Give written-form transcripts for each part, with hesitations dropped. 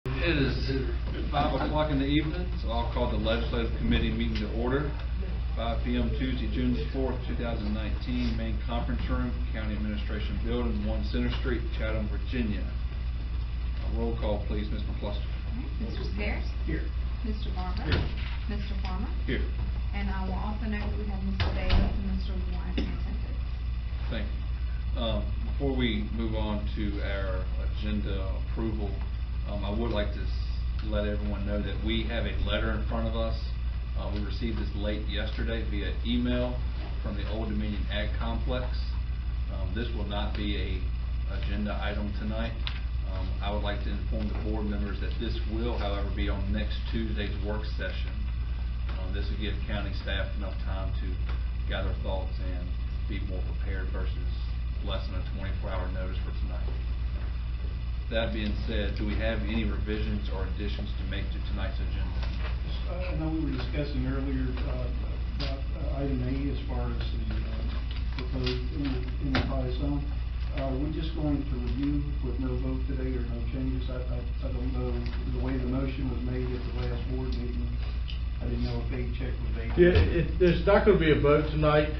It is 5 o'clock in the evening, so I'll call the Legislative Committee meeting to order. 5 p.m. Tuesday, June 4th, 2019, Main Conference Room, County Administration Building, 1 Center Street, Chatham, Virginia. Roll call, please, Ms. McCluster. Mr. Scarce? Here. Mr. Barber? Here. Mr. Farmer? Here. And I will also note that we have Mr. Davis and Mr. White in attendance. Thank you. Before we move on to our agenda approval, I would like to let everyone know that we have a letter in front of us. We received this late yesterday via email from the Old Dominion Ag Complex. This will not be a agenda item tonight. I would like to inform the board members that this will, however, be on next Tuesday's work session. This will give county staff enough time to gather thoughts and be more prepared versus less than a 24-hour notice for tonight. That being said, do we have any revisions or additions to make to tonight's agenda? I know we were discussing earlier about item A as far as the proposed enterprise zone. Are we just going to review with no vote today or no changes? I don't know the way the motion was made at the last board meeting. I didn't know if a check was made. Yeah, there's not going to be a vote tonight.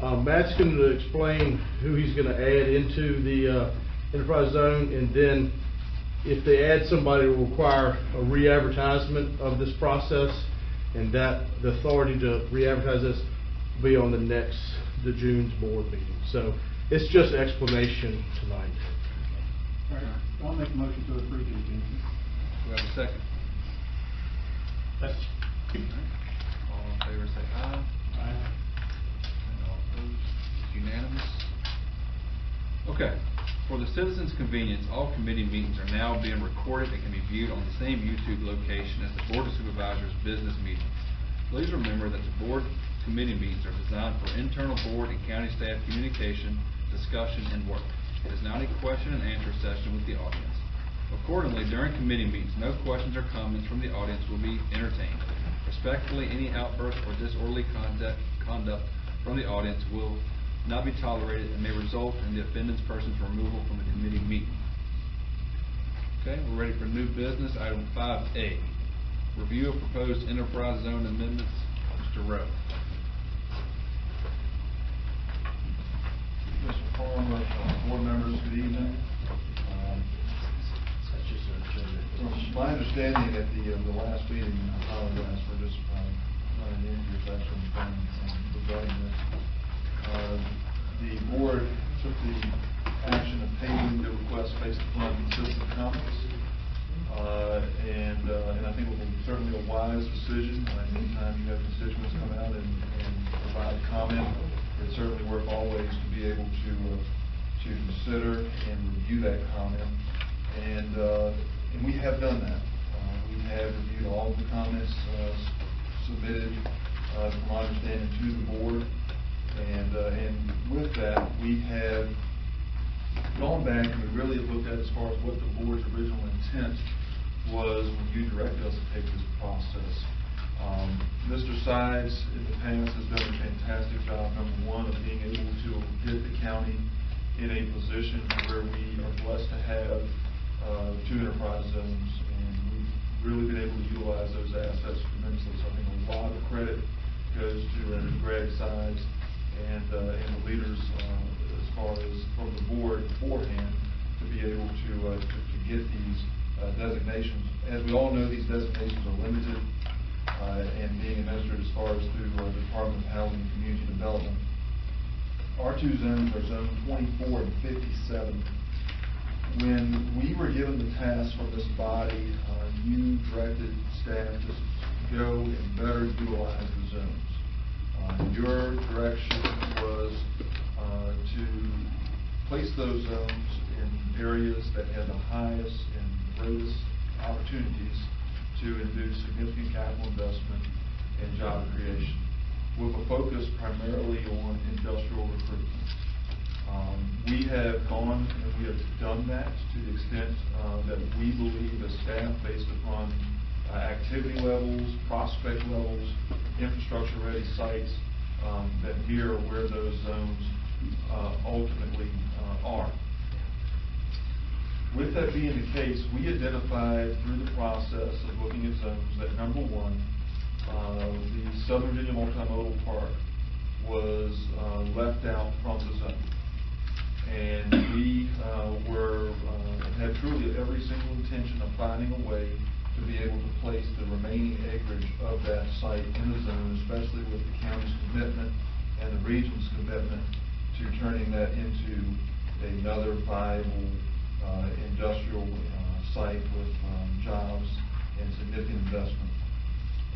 Matt's going to explain who he's going to add into the enterprise zone, and then if they add somebody, it will require a re-advertisement of this process, and that the authority to re-advertise this will be on the June's board meeting. So it's just an explanation tonight. All right, I'll make a motion to approve the agenda. Do we have a second? All in favor say aye. Aye. And all opposed? It's unanimous. Okay. For the citizens' convenience, all committee meetings are now being recorded and can be viewed on the same YouTube location as the Board of Supervisors business meetings. Please remember that the board committee meetings are designed for internal board and county staff communication, discussion, and work. It is not a question and answer session with the audience. Accordingly, during committee meetings, no questions or comments from the audience will be entertained. Respectfully, any outburst or disorderly conduct from the audience will not be tolerated and may result in the offended person's removal from the committee meeting. Okay, we're ready for new business. Item 5A, review of proposed enterprise zone amendments. Mr. Rowe. Mr. Farmer, board members, good evening. From my understanding at the last meeting, I apologize for just running into your session regarding this. The board took the action of tabling the request based upon consistent comments, and I think it will be certainly a wise decision. Anytime you have constituents come out and provide a comment, it's certainly worth always to be able to consider and review that comment, and we have done that. We have reviewed all of the comments submitted, from my understanding, to the board. And with that, we have gone back and we really looked at as far as what the board's original intent was when you directed us to take this process. Mr. Sides in the past has done a fantastic job, number one, of being able to get the county in a position where we are blessed to have 2 enterprise zones, and we've really been able to utilize those assets tremendously. So I think a lot of credit goes to Greg Sides and the leaders as far as from the board beforehand to be able to get these designations. As we all know, these designations are limited and being administered as far as through the Department of Housing and Community Development. Our 2 zones are Zone 24 and 57. When we were given the task from this body, you directed staff to go and better utilize the zones. Your direction was to place those zones in areas that had the highest and greatest opportunities to induce significant capital investment and job creation, with a focus primarily on industrial recruitment. We have gone and we have done that to the extent that we believe as staff, based upon activity levels, prospect levels, infrastructure-ready sites, that here are where those zones ultimately are. With that being the case, we identified through the process of looking at zones that, number one, the Southern Virginia Multimodal Park was left out from the zone. And we had truly every single intention of finding a way to be able to place the remaining acreage of that site in the zone, especially with the county's commitment and the region's commitment to turning that into another viable industrial site with jobs and significant investment.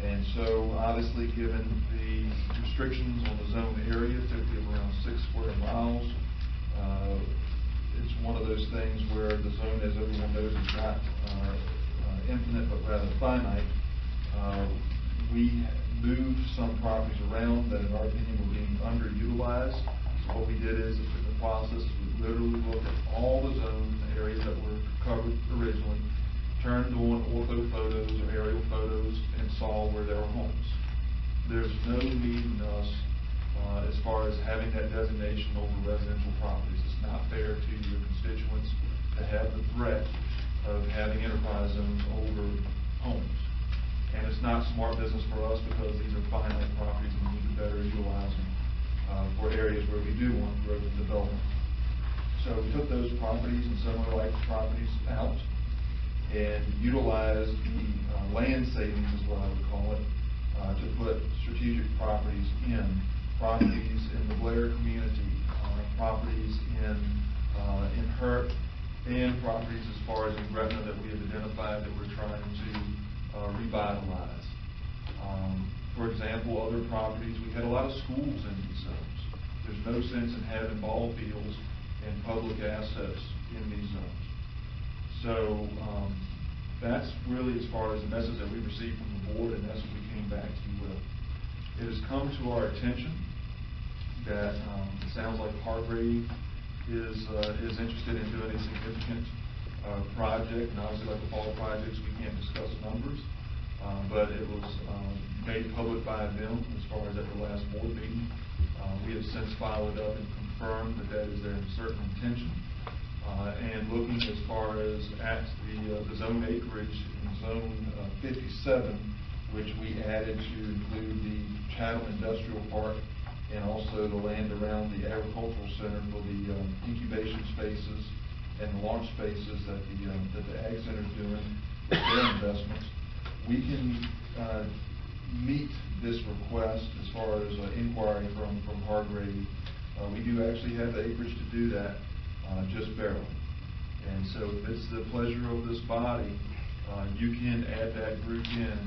And so, obviously, given the restrictions on the zone area, typically around 6 square miles, it's one of those things where the zone, as everyone knows, is not infinite, but rather finite. We moved some properties around that, in our opinion, were being underutilized. So what we did is, in the process, we literally looked at all the zone areas that were covered originally, turned on ortho photos or aerial photos, and saw where there were homes. There's no need in us as far as having that designation over residential properties. It's not fair to your constituents to have the threat of having enterprise zones over homes. And it's not smart business for us because these are finite properties and we need to better utilize them for areas where we do want growth and development. So we took those properties and similar like properties out and utilized the land savings, is what I would call it, to put strategic properties in the Blair community, properties in Hurt, and properties as far as in Gretna that we have identified that we're trying to revitalize. For example, other properties, we had a lot of schools in these zones. There's no sense in having ball fields and public assets in these zones. So that's really as far as the message that we received from the board, and that's what we came back to you with. It has come to our attention that it sounds like Hargrave is interested in doing a significant project, and obviously like with all projects, we can't discuss numbers, but it was made public by them as far as at the last board meeting. We have since followed up and confirmed that that is their certain intention. And looking as far as at the zone acreage in zone 57, which we added to include the Chatham Industrial Park and also the land around the agricultural center for the incubation spaces and the launch spaces that the Ag Center is doing with their investments. We can meet this request as far as inquiry from Hargrave. We do actually have the acreage to do that, just barely. And so if it's the pleasure of this body, you can add that group in.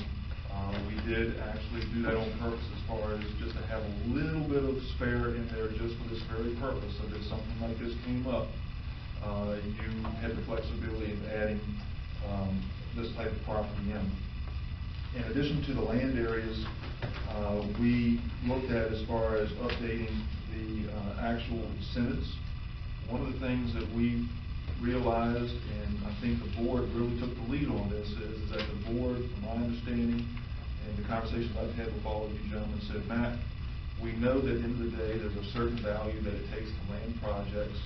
We did actually do that on purpose as far as just to have a little bit of spare in there just for this very purpose. So if something like this came up, you had the flexibility of adding this type of property in. In addition to the land areas, we looked at as far as updating the actual incentives. One of the things that we realized, and I think the board really took the lead on this, is that the board, from my understanding, and the conversations I've had with all of you gentlemen, said, Matt, we know that at the end of the day there's a certain value that it takes to land projects,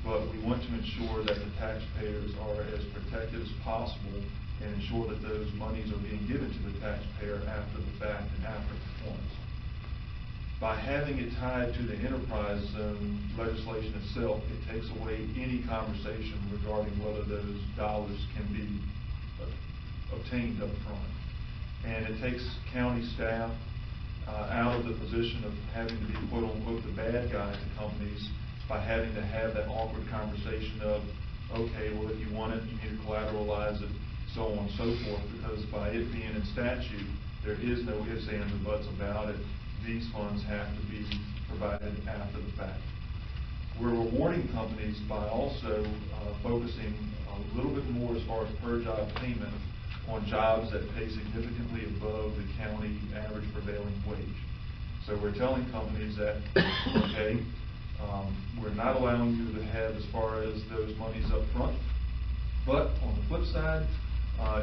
but we want to ensure that the taxpayers are as protected as possible and ensure that those monies are being given to the taxpayer after the fact and after performance. By having it tied to the enterprise zone legislation itself, it takes away any conversation regarding whether those dollars can be obtained up front. And it takes county staff out of the position of having to be quote unquote the bad guy to companies by having to have that awkward conversation of, okay, well if you want it, you need to collateralize it, so on and so forth, because by it being in statute, there is no ifs, ands, or buts about it. These funds have to be provided after the fact. We're rewarding companies by also focusing a little bit more as far as per job payment on jobs that pay significantly above the county average prevailing wage. So we're telling companies that, okay, we're not allowing you to have as far as those monies up front, but on the flip side,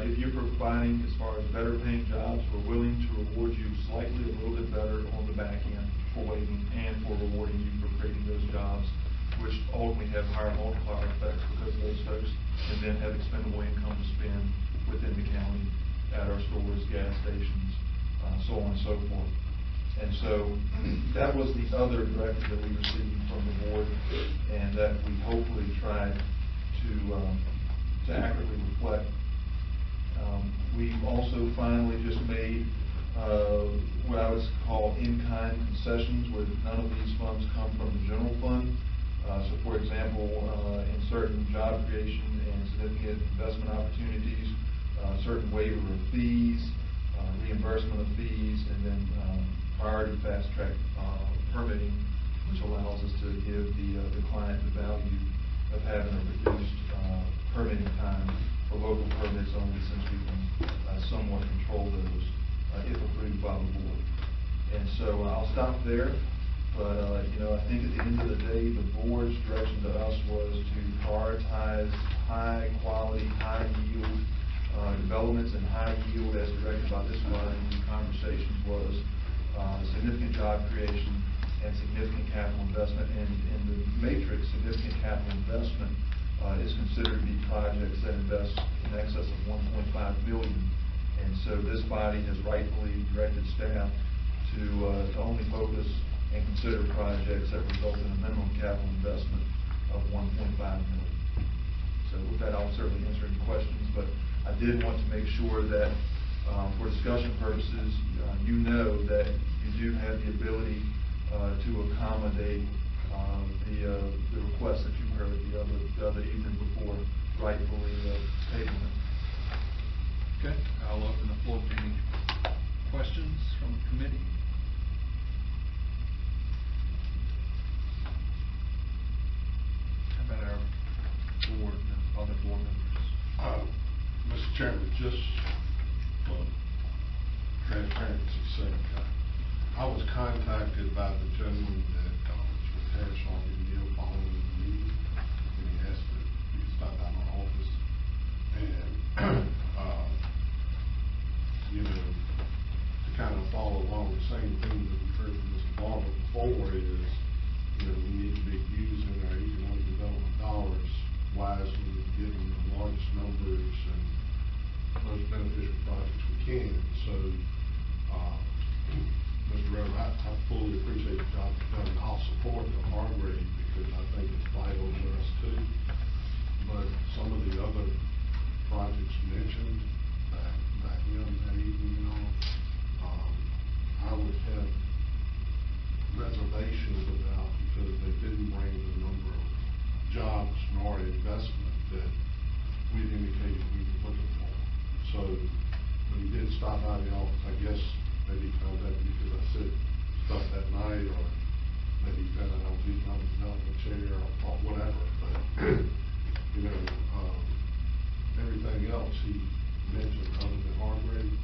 if you're providing as far as better paying jobs, we're willing to reward you slightly a little bit better on the back end for waiting and for rewarding you for creating those jobs which ultimately have higher multiplier effects because of those folks, and then have expendable income to spend within the county at our stores, gas stations, so on and so forth. And so that was the other directive that we received from the board, and that we hopefully tried to accurately reflect. We've also finally just made what I would call in-kind concessions, where none of these funds come from the general fund. So for example, in certain job creation and significant investment opportunities, certain waiver of fees, reimbursement of fees, and then priority fast track permitting, which allows us to give the client the value of having a reduced permitting time for local permits only, since we can somewhat control those if approved by the board. And so I'll stop there, but I think at the end of the day, the board's direction to us was to prioritize high quality, high yield developments, and high yield as directed by this body in conversations was significant job creation and significant capital investment. And the matrix, significant capital investment, is considered to be projects that invest in excess of $1.5 billion. And so this body has rightfully directed staff to only focus and consider projects that result in a minimum capital investment of $1.5 million. So with that, I'll certainly answer any questions, but I did want to make sure that for discussion purposes, you know that you do have the ability to accommodate the request that you heard the other evening before rightfully tabling it. Okay, I'll open the floor to any questions from the committee. How about our board, the other board members? Mr. Chairman, just for transparency's sake, I was contacted by the gentleman that was with Harris Harvey Neal following the meeting, and he asked if he could stop by my office. And, to kind of follow along the same thing that we've heard from Mr. Barber before is, we need to be using our economic development dollars wisely, given the largest numbers and most beneficial projects we can. So, Mr. Reverend, I fully appreciate the job you've done. I'll support the Hargrave because I think it's vital to us too. But some of the other projects mentioned back in that evening, I would have reservations about, because they didn't bring the number of jobs nor investment that we'd indicated we were looking for. So when he did stop by the office, I guess maybe he contacted me because I said stuff that night, or maybe he found out I was economic development chair or whatever. But everything else he mentioned other than Hargrave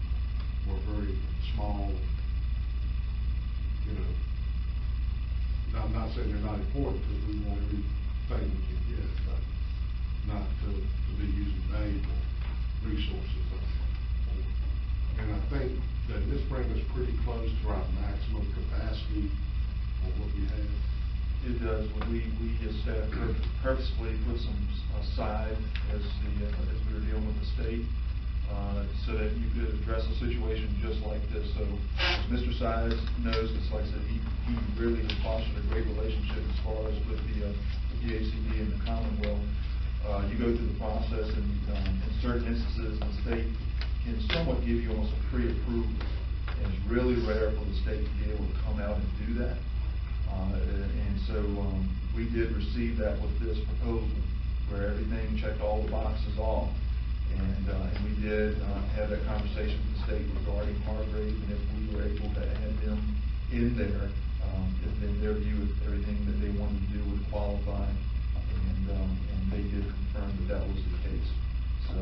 were very small. I'm not saying they're not important, because we want everything we can get, but not to be using valuable resources. And I think that this brings us pretty close to our maximum capacity of what we have. It does. We as staff purposefully put some aside as we were dealing with the state, so that you could address a situation just like this. So as Mr. Sides knows, it's like I said, he really has fostered a great relationship as far as with the ACD and the Commonwealth. You go through the process, and in certain instances, the state can somewhat give you almost a pre-approval, and it's really rare for the state to be able to come out and do that. And so we did receive that with this proposal, where everything checked all the boxes off. And we did have that conversation with the state regarding Hargrave, and if we were able to add them in there, if in their view, if everything that they wanted to do would qualify, and they did confirm that that was the case. So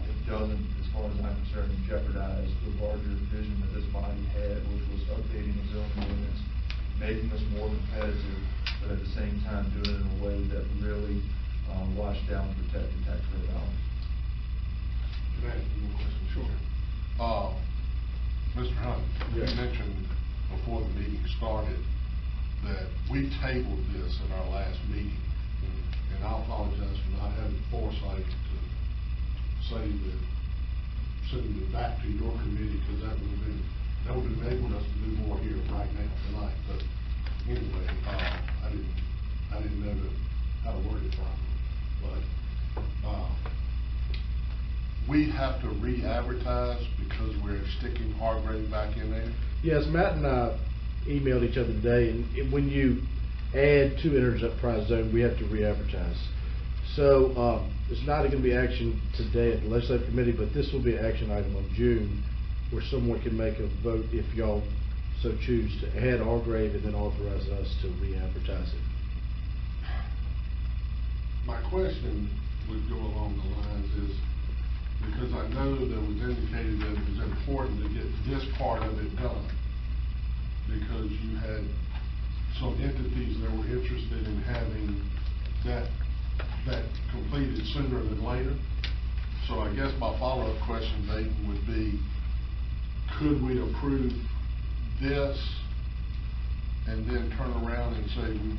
it doesn't, as far as I'm concerned, jeopardize the larger vision that this body had, which was updating the zoning ordinance, making us more competitive, but at the same time doing it in a way that really washed down and protected taxpayer dollars. Can I ask you a question? Sure. Mr. Hunt, Yes. You mentioned before the meeting started that we tabled this in our last meeting, and I apologize for not having foresight to say that, sending it back to your committee, because that would have enabled us to do more here right now tonight. But anyway, I didn't know how to word it properly. But we have to re-advertise because we're sticking Hargrave back in there. Yes, Matt and I emailed each other today, and when you add to enterprise zone, we have to re-advertise. So, it's not gonna be action today at the legislative committee, but this will be an action item on June, where someone can make a vote if y'all so choose to add Hargrave and then authorize us to re-advertise it. My question would go along the lines is, because I know that it was indicated that it was important to get this part of it done, because you had some entities that were interested in having that completed sooner than later. So I guess my follow-up question, Dayton, would be, could we approve this and then turn around and say we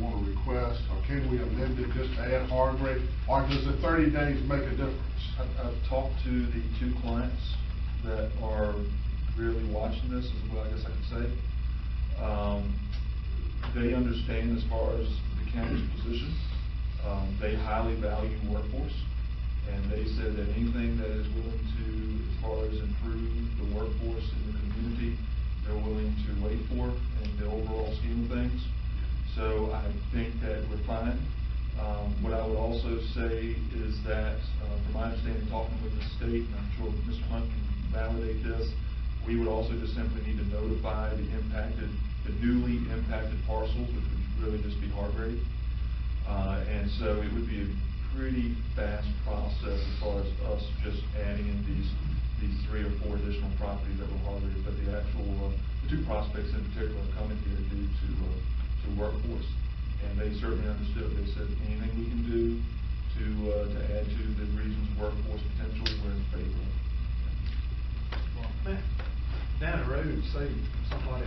want to request, or can we amend it just to add Hargrave, or does the 30 days make a difference? I've talked to the two clients that are really watching this, is what I guess I could say. They understand as far as the county's position. They highly value workforce, and they said that anything that is willing to, as far as improve the workforce in the community, they're willing to wait for in the overall scheme of things. So I think that we're fine. What I would also say is that, from my understanding, talking with the state, and I'm sure Mr. Hunt can validate this, we would also just simply need to notify the newly impacted parcels, which would really just be Hargrave. And so it would be a pretty fast process as far as us just adding in these 3 or 4 additional properties that were Hargrave, but the actual, the 2 prospects in particular are coming here due to workforce. And they certainly understood. They said anything we can do to add to the region's workforce potential, we're in favor of. Well, down the road, say somebody,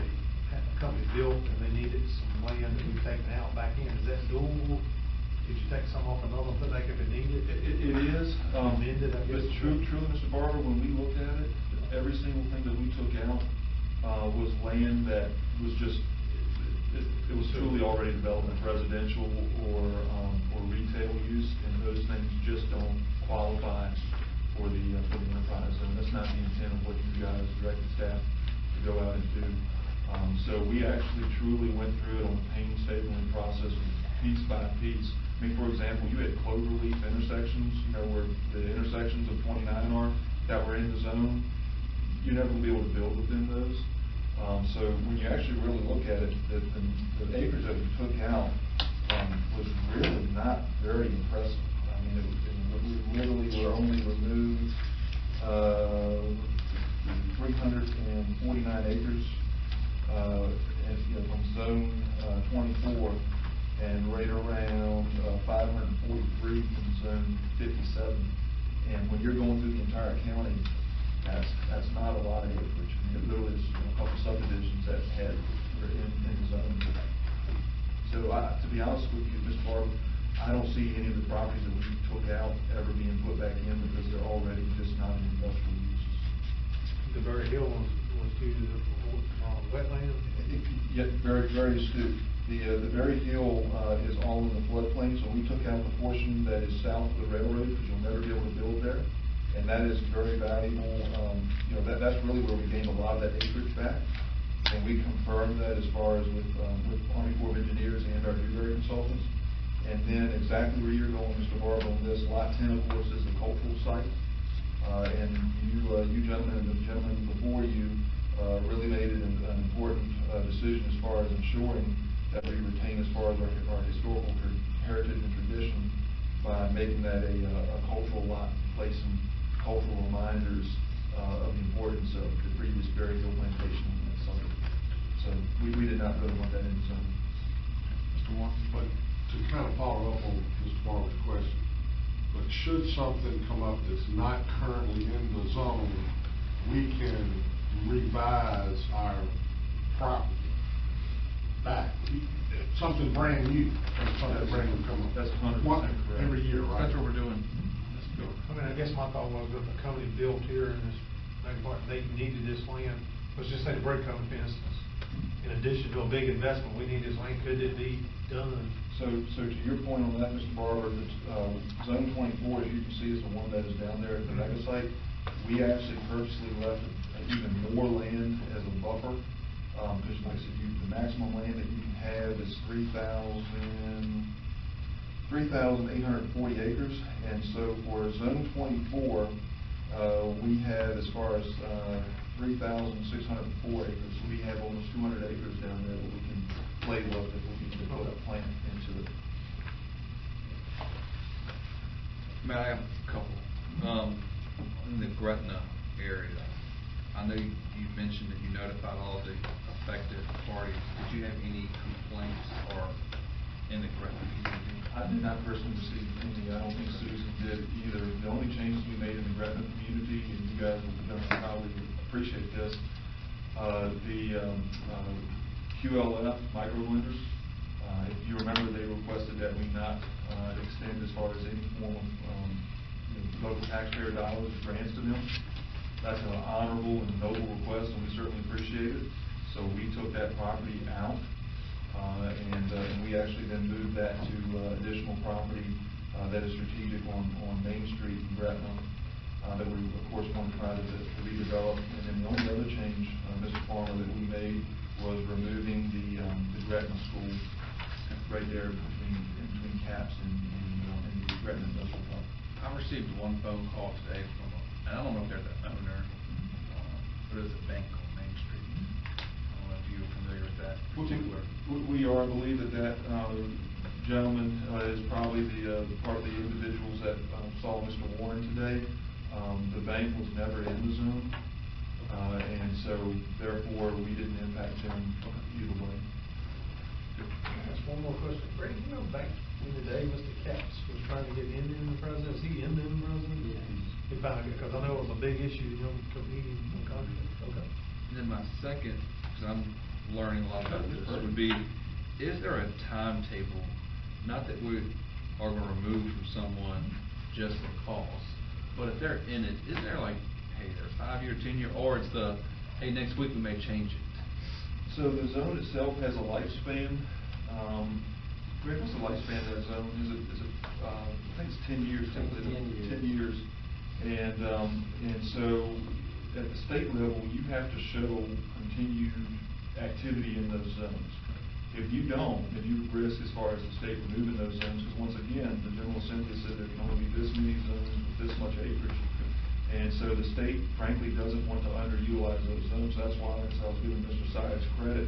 a company built and they needed some land that we've taken out back in, is that doable? Could you take some off another, put back if it needed? It is. Amended, I guess. But truly, Mr. Barber, when we looked at it, every single thing that we took out was land that was just, it was truly already developed as residential or retail use, and those things just don't qualify for the enterprise zone. That's not the intent of what you guys directed staff to go out and do. So we actually truly went through it on a painstaking process, piece by piece. I mean, for example, you had cloverleaf intersections, you know, where the intersections of 29 are, that were in the zone. You're never going to be able to build within those. So when you actually really look at it, the acreage that we took out was really not very impressive. I mean, we literally were only removed 349 acres from zone 24, and right around 543 from zone 57. And when you're going through the entire county, that's not a lot of acreage. I mean, it literally is a couple subdivisions that were in the zone. So to be honest with you, Mr. Barber, I don't see any of the properties that we took out ever being put back in because they're already just not in industrial uses. The very hill was due to the wetland? Yeah, very, very astute. The very hill is all in the floodplain, so we took out the portion that is south of the railroad because you'll never be able to build there. And that is very valuable. That's really where we gained a lot of that acreage back. And we confirmed that as far as with Army Corps of Engineers and our Dewberry consultants. And then exactly where you're going, Mr. Barber, on this, Lot 10, of course, is the cultural site. And you gentlemen and the gentleman before you really made it an important decision as far as ensuring that we retain as far as our historical heritage and tradition by making that a cultural lot, placing cultural reminders of the importance of the previous Berry Hill plantation on that site. So we did not really want that in the zone. Mr. Watson, but to kind of follow up on Mr. Barber's question, but should something come up that's not currently in the zone, we can revise our property back. Something brand new, and something brand new come up. That's 100% correct. Every year, right? That's what we're doing. Let's go. I mean, I guess my thought was if a company built here in this main part, they needed this land, let's just say the bread company, for instance. In addition to a big investment, we need this land, could it be done? So to your point on that, Mr. Barber, zone 24, as you can see, is the one that is down there at the mega site. We actually purposely left even more land as a buffer, because like I said, the maximum land that you can have is 3,840 acres. And so for zone 24, we have as far as 3,604 acres. We have almost 200 acres down there that we can play with if we need to put a plant into it. Matt, I have a couple. In the Gretna area, I know you mentioned that you notified all the affected parties. Did you have any complaints or in the Gretna community? I did not personally receive any. I don't think Susan did either. The only changes we made in the Gretna community, and you guys will probably appreciate this, the QLF microlenders. If you remember, they requested that we not extend as far as any form of local taxpayer dollars or grants to them. That's an honorable and noble request, and we certainly appreciate it. So we took that property out, and we actually then moved that to additional property that is strategic on Main Street in Gretna that we, of course, want to try to redevelop. And then the only other change, Mr. Farmer, that we made was removing the Gretna school right there between Caps and the Gretna Industrial Park. I received one phone call today from, and I don't know if they're the owner, but it's a bank on Main Street. I don't know if you're familiar with that particular. We are. I believe that gentleman is probably the part of the individuals that saw Mr. Warren today. The bank was never in the zone, and so therefore we didn't impact him either way. That's one more question. Greg, you know back in the day, Mr. Capps was trying to get Indian president. Is he Indian president? Yeah. He finally, because I know it was a big issue, you know, competing in contract. Okay. And then my second, because I'm learning a lot about this, would be, is there a timetable, not that we are going to remove from someone just because, but if they're in it, is there like, hey, they're 5-year, 10-year, or it's the, hey, next week we may change it? So the zone itself has a lifespan. Greg, what's the lifespan of that zone? Is it I think it's 10 years. 10 years. And so at the state level, you have to show continued activity in those zones. If you don't, if you risk as far as the state removing those zones, because once again, the General Assembly said there can only be this many zones with this much acreage. And so the state, frankly, doesn't want to underutilize those zones. That's why, as I was giving Mr. Sides credit,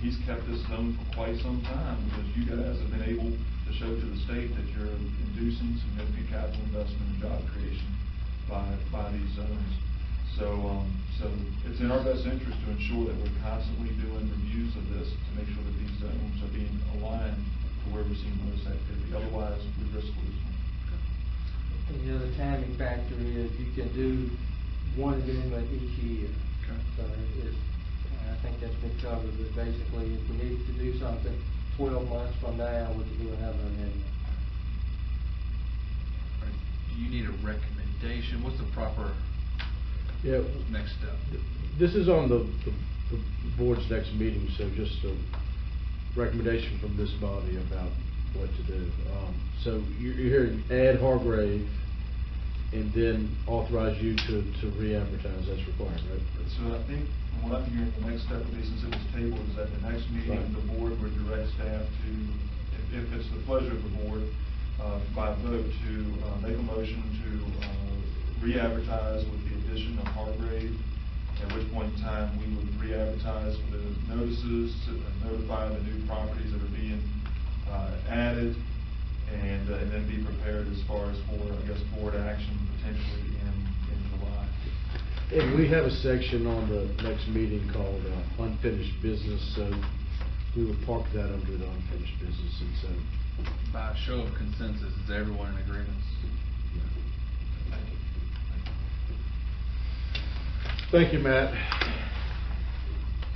he's kept this zone for quite some time, because you guys have been able to show to the state that you're inducing significant capital investment and job creation by these zones. So it's in our best interest to ensure that we're constantly doing reviews of this to make sure that these zones are being aligned to where we're seeing most activity. Otherwise, we risk losing. And the other timing factor is you can do one amendment each year. Okay. So I think that's been covered, but basically, if we need to do something 12 months from now, we can do another amendment. Do you need a recommendation? What's the proper next step? This is on the board's next meeting, so just a recommendation from this body about what to do. So you're hearing add Hargrave and then authorize you to re-advertise as required, right? So I think from what I'm hearing, the next step of this, since it was tabled, is at the next meeting, Right. the board would direct staff to, if it's the pleasure of the board, by vote, to make a motion to re-advertise with the addition of Hargrave, at which point in time we would re-advertise for the notices, to notify the new properties that are being added, and then be prepared as far as for, I guess, board action potentially in July. And we have a section on the next meeting called unfinished business, so we would park that under the unfinished business, and so. By a show of consensus, is everyone in agreement? Thank you. Thank you, Matt.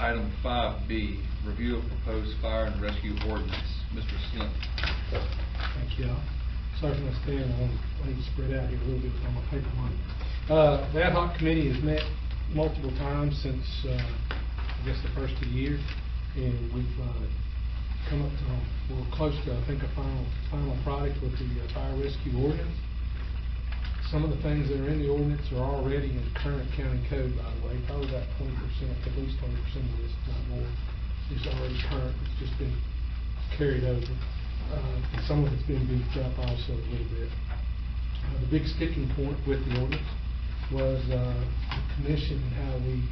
Item 5B, review of proposed fire and rescue ordinance. Mr. Slint. Thank you. Sorry for my stand, I need to spread out here a little bit on my paper money. The ad hoc committee has met multiple times since, I guess, the first of the year, and we've come up to, we're close to, I think, a final product with the fire rescue ordinance. Some of the things that are in the ordinance are already in current county code, by the way. Probably about 20%, at least 20% of this, if not more, is already current. It's just been carried over. And some of it's been beefed up also a little bit. The big sticking point with the ordinance was the commission and how we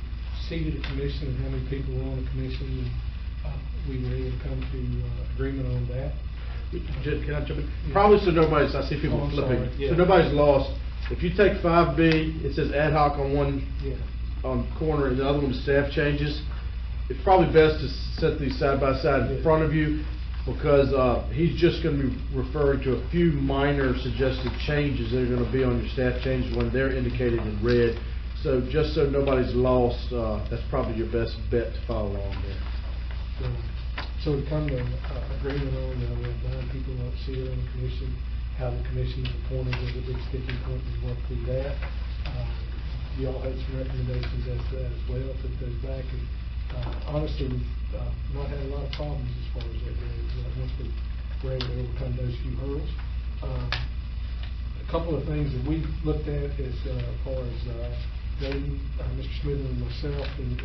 seated a commission and how many people were on the commission. And we were able to come to agreement on that. Can I jump in? Probably so nobody's, I see people Oh, I'm flipping, sorry, yeah. so nobody's lost. If you take 5B, it says ad hoc on one on corner, and the other one is staff changes. It's probably best to set these side by side in front of you, because he's just going to be referring to a few minor suggested changes that are going to be on your staff changes when they're indicated in red. So just so nobody's lost, that's probably your best bet to follow along there. So we come to agreement on, we have 9 people that see it on the commission, how the commission is appointed was a big sticking point, and work through that. You all had some recommendations as to that as well, took those back, and honestly, we've not had a lot of problems as far as that goes, once we were able to overcome those few hurdles. A couple of things that we've looked at as far as Dayton, Mr. Smith and myself, and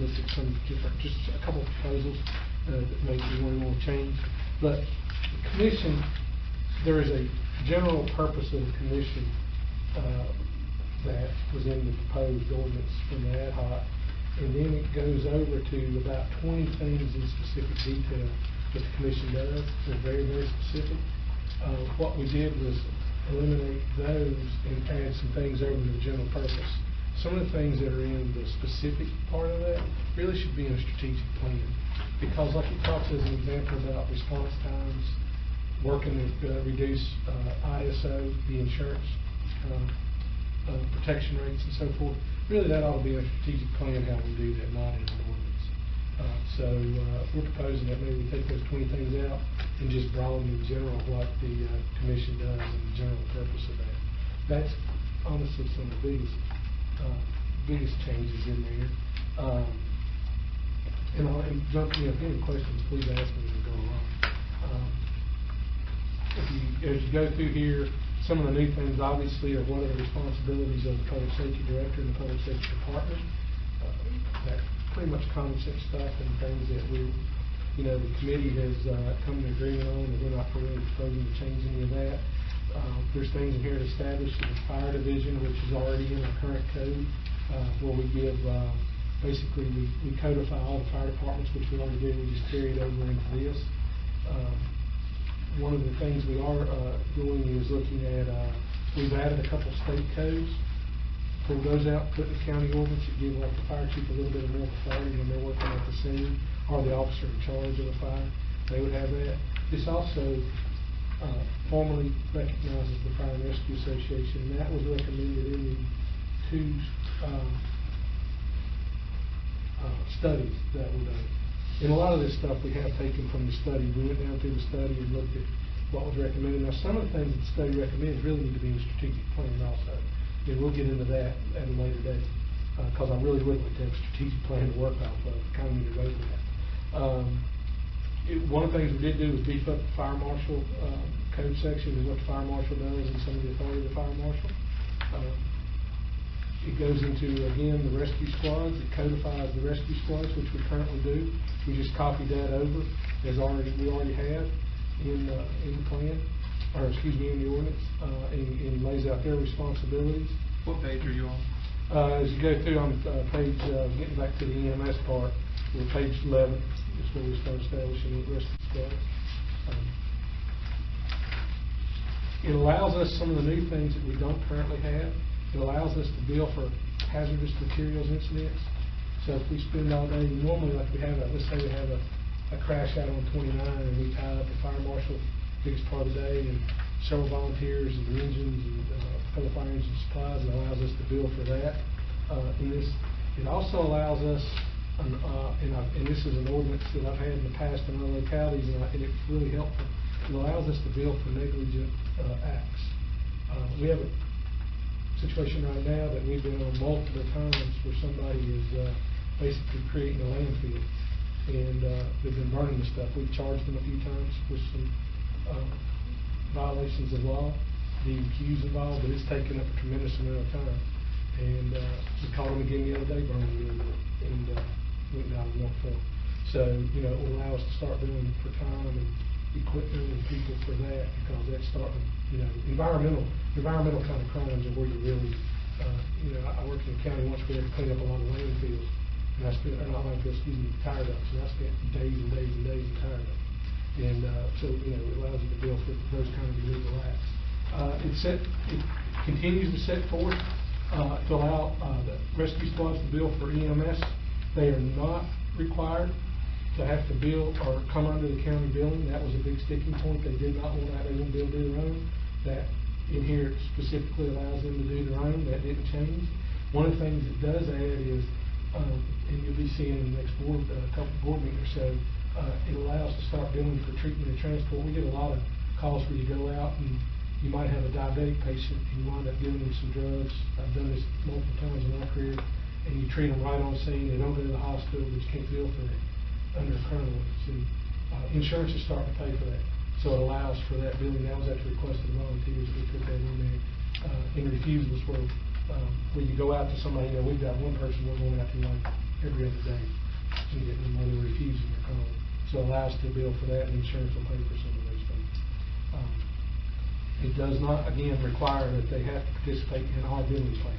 looked at some different, just a couple of proposals that maybe we want to change. But the commission, there is a general purpose of the commission that was in the proposed ordinance from the ad hoc, and then it goes over to about 20 things in specific detail that the commission does. They're very, very specific. What we did was eliminate those and add some things over to the general purpose. Some of the things that are in the specific part of that really should be in a strategic plan, because like it talks as an example about response times, working to reduce ISO, the insurance protection rates and so forth. Really, that ought to be a strategic plan how we do that, not in an ordinance. So we're proposing that maybe we take those 20 things out and just broaden in general what the commission does and the general purpose of that. That's honestly some of the biggest changes in there. And I'll jump in. If you have any questions, please ask me as we go along. As you go through here, some of the new things obviously are what are the responsibilities of the public safety director and the public safety department. That's pretty much common sense stuff and things that we, the committee has come to agreement on, and we're not really proposing to change any of that. There's things in here to establish the fire division, which is already in our current code, where we give, basically we codify all the fire departments, which we already did, we just carry it over into this. One of the things we are doing is looking at, we've added a couple state codes, pull those out, put in the county ordinance, to give like the fire chief a little bit of more authority when they're working at the scene, or the officer in charge of the fire, they would have that. This also formally recognizes the Fire and Rescue Association, and that was recommended in the 2 studies that were done. And a lot of this stuff we have taken from the study. We went down through the study and looked at what was recommended. Now, some of the things that the study recommends really need to be in a strategic plan also. And we'll get into that at a later date, because I really would like to have a strategic plan to work off of, kind of need to go for that. One of the things we did do was beef up the fire marshal code section, is what the fire marshal does and some of the authority of the fire marshal. It goes into, again, the rescue squads. It codifies the rescue squads, which we currently do. We just copied that over as we already have in the plan, or excuse me, in the ordinance, and lays out their responsibilities. What page are you on? As you go through on page, getting back to the EMS part, we're page 11, is where we start establishing the rescue squads. It allows us some of the new things that we don't currently have. It allows us to bill for hazardous materials incidents. So if we spend all day, normally like we have, let's say we have a crash out on 29 and we tie up the fire marshal biggest part of the day and several volunteers and the engines and a couple of fire engine supplies, it allows us to bill for that. In this, it also allows us And this is an ordinance that I've had in the past in other localities, and it's really helpful. It allows us to bill for negligent acts. We have a situation right now that we've been on multiple times where somebody is basically creating a landfill, and they've been burning the stuff. We've charged them a few times with some violations of law, the accused involved, but it's taken up a tremendous amount of time. And we called them again the other day, burning it, and went down and worked for them. So, it will allow us to start doing for time and equipment and people for that, because that's starting, environmental kind of crimes are where you really, I worked in the county once where we had to clean up a lot of landfills, and I spent, or not landfills, tire ducts, and I spent days and days and days in tire ducts. And so, it allows you to bill for those kind of illegal acts. It continues to set forth to allow the rescue squads to bill for EMS. They are not required to have to bill or come under the county billing. That was a big sticking point. They did not want that. They wouldn't be able to do their own. That in here specifically allows them to do their own. That didn't change. One of the things it does add is, and you'll be seeing in the next couple board meetings or so, it allows to start billing for treatment and transport. We get a lot of calls where you go out and you might have a diabetic patient and you wind up giving them some drugs. I've done this multiple times in my career, and you treat them right on scene. They don't go to the hospital, but you can't bill for it under a criminal ordinance. And insurance is starting to pay for that, so it allows for that billing. That was at the request of the volunteers. We put that in there. In refusals where you go out to somebody, we've got one person we're going out to like every other day and getting them when they're refusing their call. So it allows to bill for that, and insurance will pay for some of those things. It does not, again, require that they have to participate in our billing plan.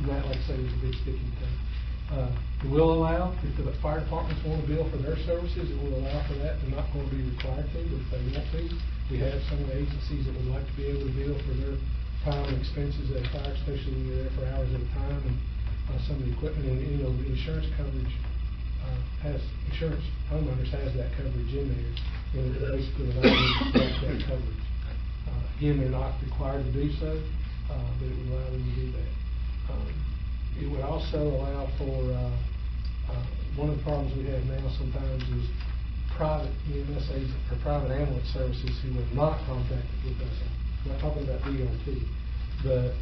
That, like I say, is a big sticking thing. It will allow, if the fire departments want to bill for their services, it will allow for that. They're not going to be required to, but if they want to. We have some of the agencies that would like to be able to bill for their time and expenses at a fire station, when you're there for hours at a time, and some of the equipment, and the insurance coverage homeowners has that coverage in there, and it basically allows them to have that coverage. Again, they're not required to do so, but it would allow them to do that. It would also allow for, one of the problems we have now sometimes is private EMS agents or private ambulance services who are not contracted with us. I'm not talking about DRT, but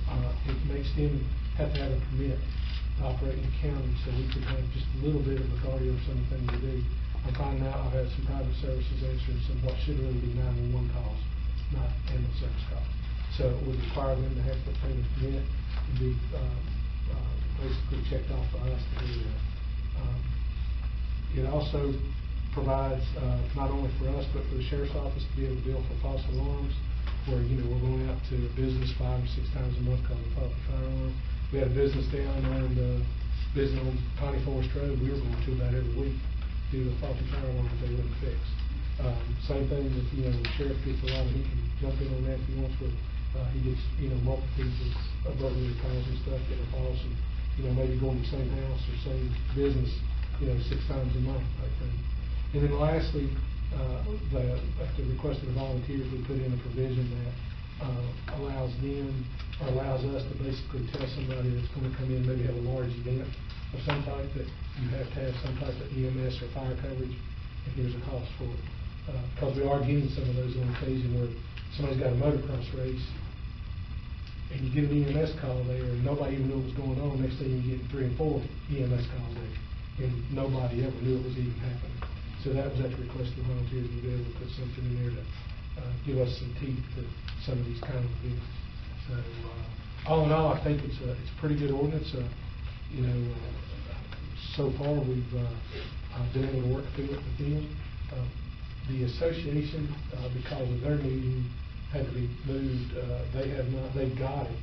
it makes them have to have a permit to operate in the county, so we could have just a little bit of authority on some of the things we do. I'm finding out I've had some private services answering some what should really be 911 calls, not ambulance service calls. So it would require them to have to pay the permit and be basically checked off by us to do that. It also provides, not only for us, but for the sheriff's office to be able to bill for false alarms, where, we're going out to business 5 or 6 times a month calling for a fire alarm. We had a business down on Tiny Forest Road we were going to about every week due to faulty fire alarms they wouldn't fix. Same thing if, the sheriff gets a lot, he can jump in on that if he wants, but he gets, multitudes of burglary calls and stuff, getting false, and, maybe going to the same house or same business, 6 times a month, type thing. And then lastly, at the request of the volunteers, we put in a provision that allows us to basically tell somebody that's going to come in, maybe have a large event of some type, that you have to have some type of EMS or fire coverage, and here's a cost for it. Because we are getting some of those on occasion where somebody's got a motocross race, and you get an EMS call there, and nobody even knew what was going on. Next thing you get 3 and 4 EMS calls there, and nobody ever knew it was even happening. So that was at the request of the volunteers to be able to put something in there to give us some teeth to some of these kind of events. So all in all, I think it's a pretty good ordinance. So far we've been able to work through it with them. The association, because of their meeting, had to be moved. They've got it,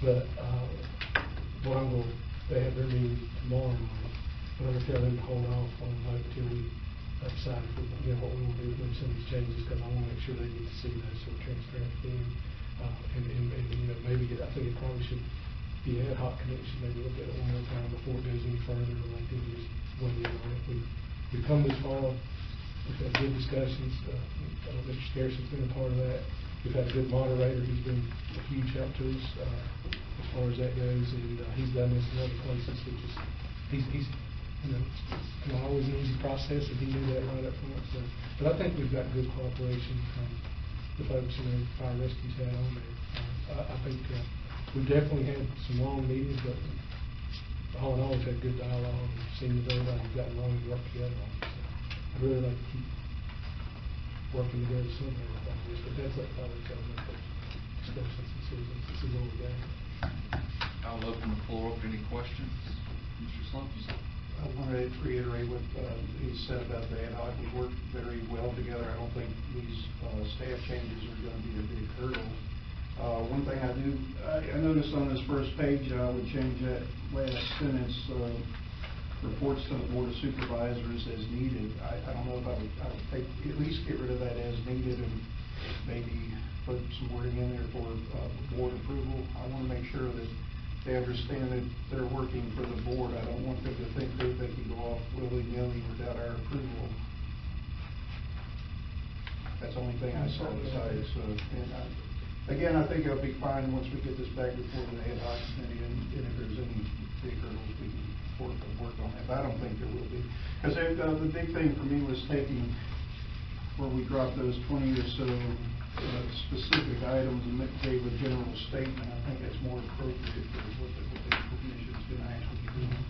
but they have their meeting tomorrow night. I'm going to tell them to hold off on the vote until we decide what we want to do with some of these changes, because I want to make sure they get to see those, so we're transparent to them. And maybe I think it probably should be ad hoc committee, should maybe look at it one more time before it goes any further, and let them just weigh in on it. We've come this far. We've had good discussions. Mr. Scarson's been a part of that. We've had a good moderator. He's been a huge help to us as far as that goes, and he's done this in other places, which is he's, you know, it's not always an easy process, and he knew that right up front, so. But I think we've got good cooperation from the folks, you know, fire rescue's had on there. I think, we've definitely had some long meetings, but all in all, we've had good dialogue, and seems as everybody we've gotten along and worked together on it, so. I'd really like to keep working together somehow with all this, but that's up to other government discussions and citizens, this is all we got. I'll open the floor up to any questions. Mr. Slumps? I want to reiterate what he said about the ad hoc. We work very well together. I don't think these staff changes are going to be a big hurdle. One thing I noticed on this first page, I would change that last sentence, reports to the Board of Supervisors as needed. I don't know if I would take, at least get rid of that as needed and maybe put some wording in there for board approval. I want to make sure that they understand that they're working for the board. I don't want them to think that they can go off willy-nilly without our approval. That's the only thing I saw besides, again, I think it'll be fine once we get this back before the ad hoc committee, and if there's any big hurdles, we can work on that. But I don't think there will be. Because the big thing for me was taking, where we dropped those 20 or so specific items and gave a general statement. I think that's more appropriate for what the commission's going to actually be doing.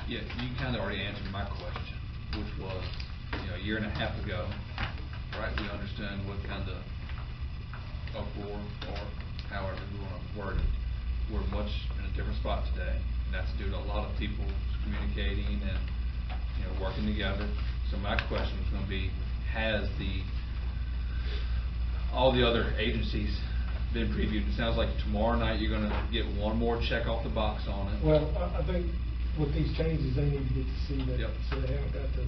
Yeah, you kind of already answered my question, which was, you know, a year and a half ago, right, we understand what kind of uproar, or however we want to word it. We're much in a different spot today, and that's due to a lot of people communicating and, you know, working together. So my question was going to be, has all the other agencies been previewed? It sounds like tomorrow night you're going to get one more check off the box on it. Well, I think with these changes, they need to get to see that, Yep. so they haven't got to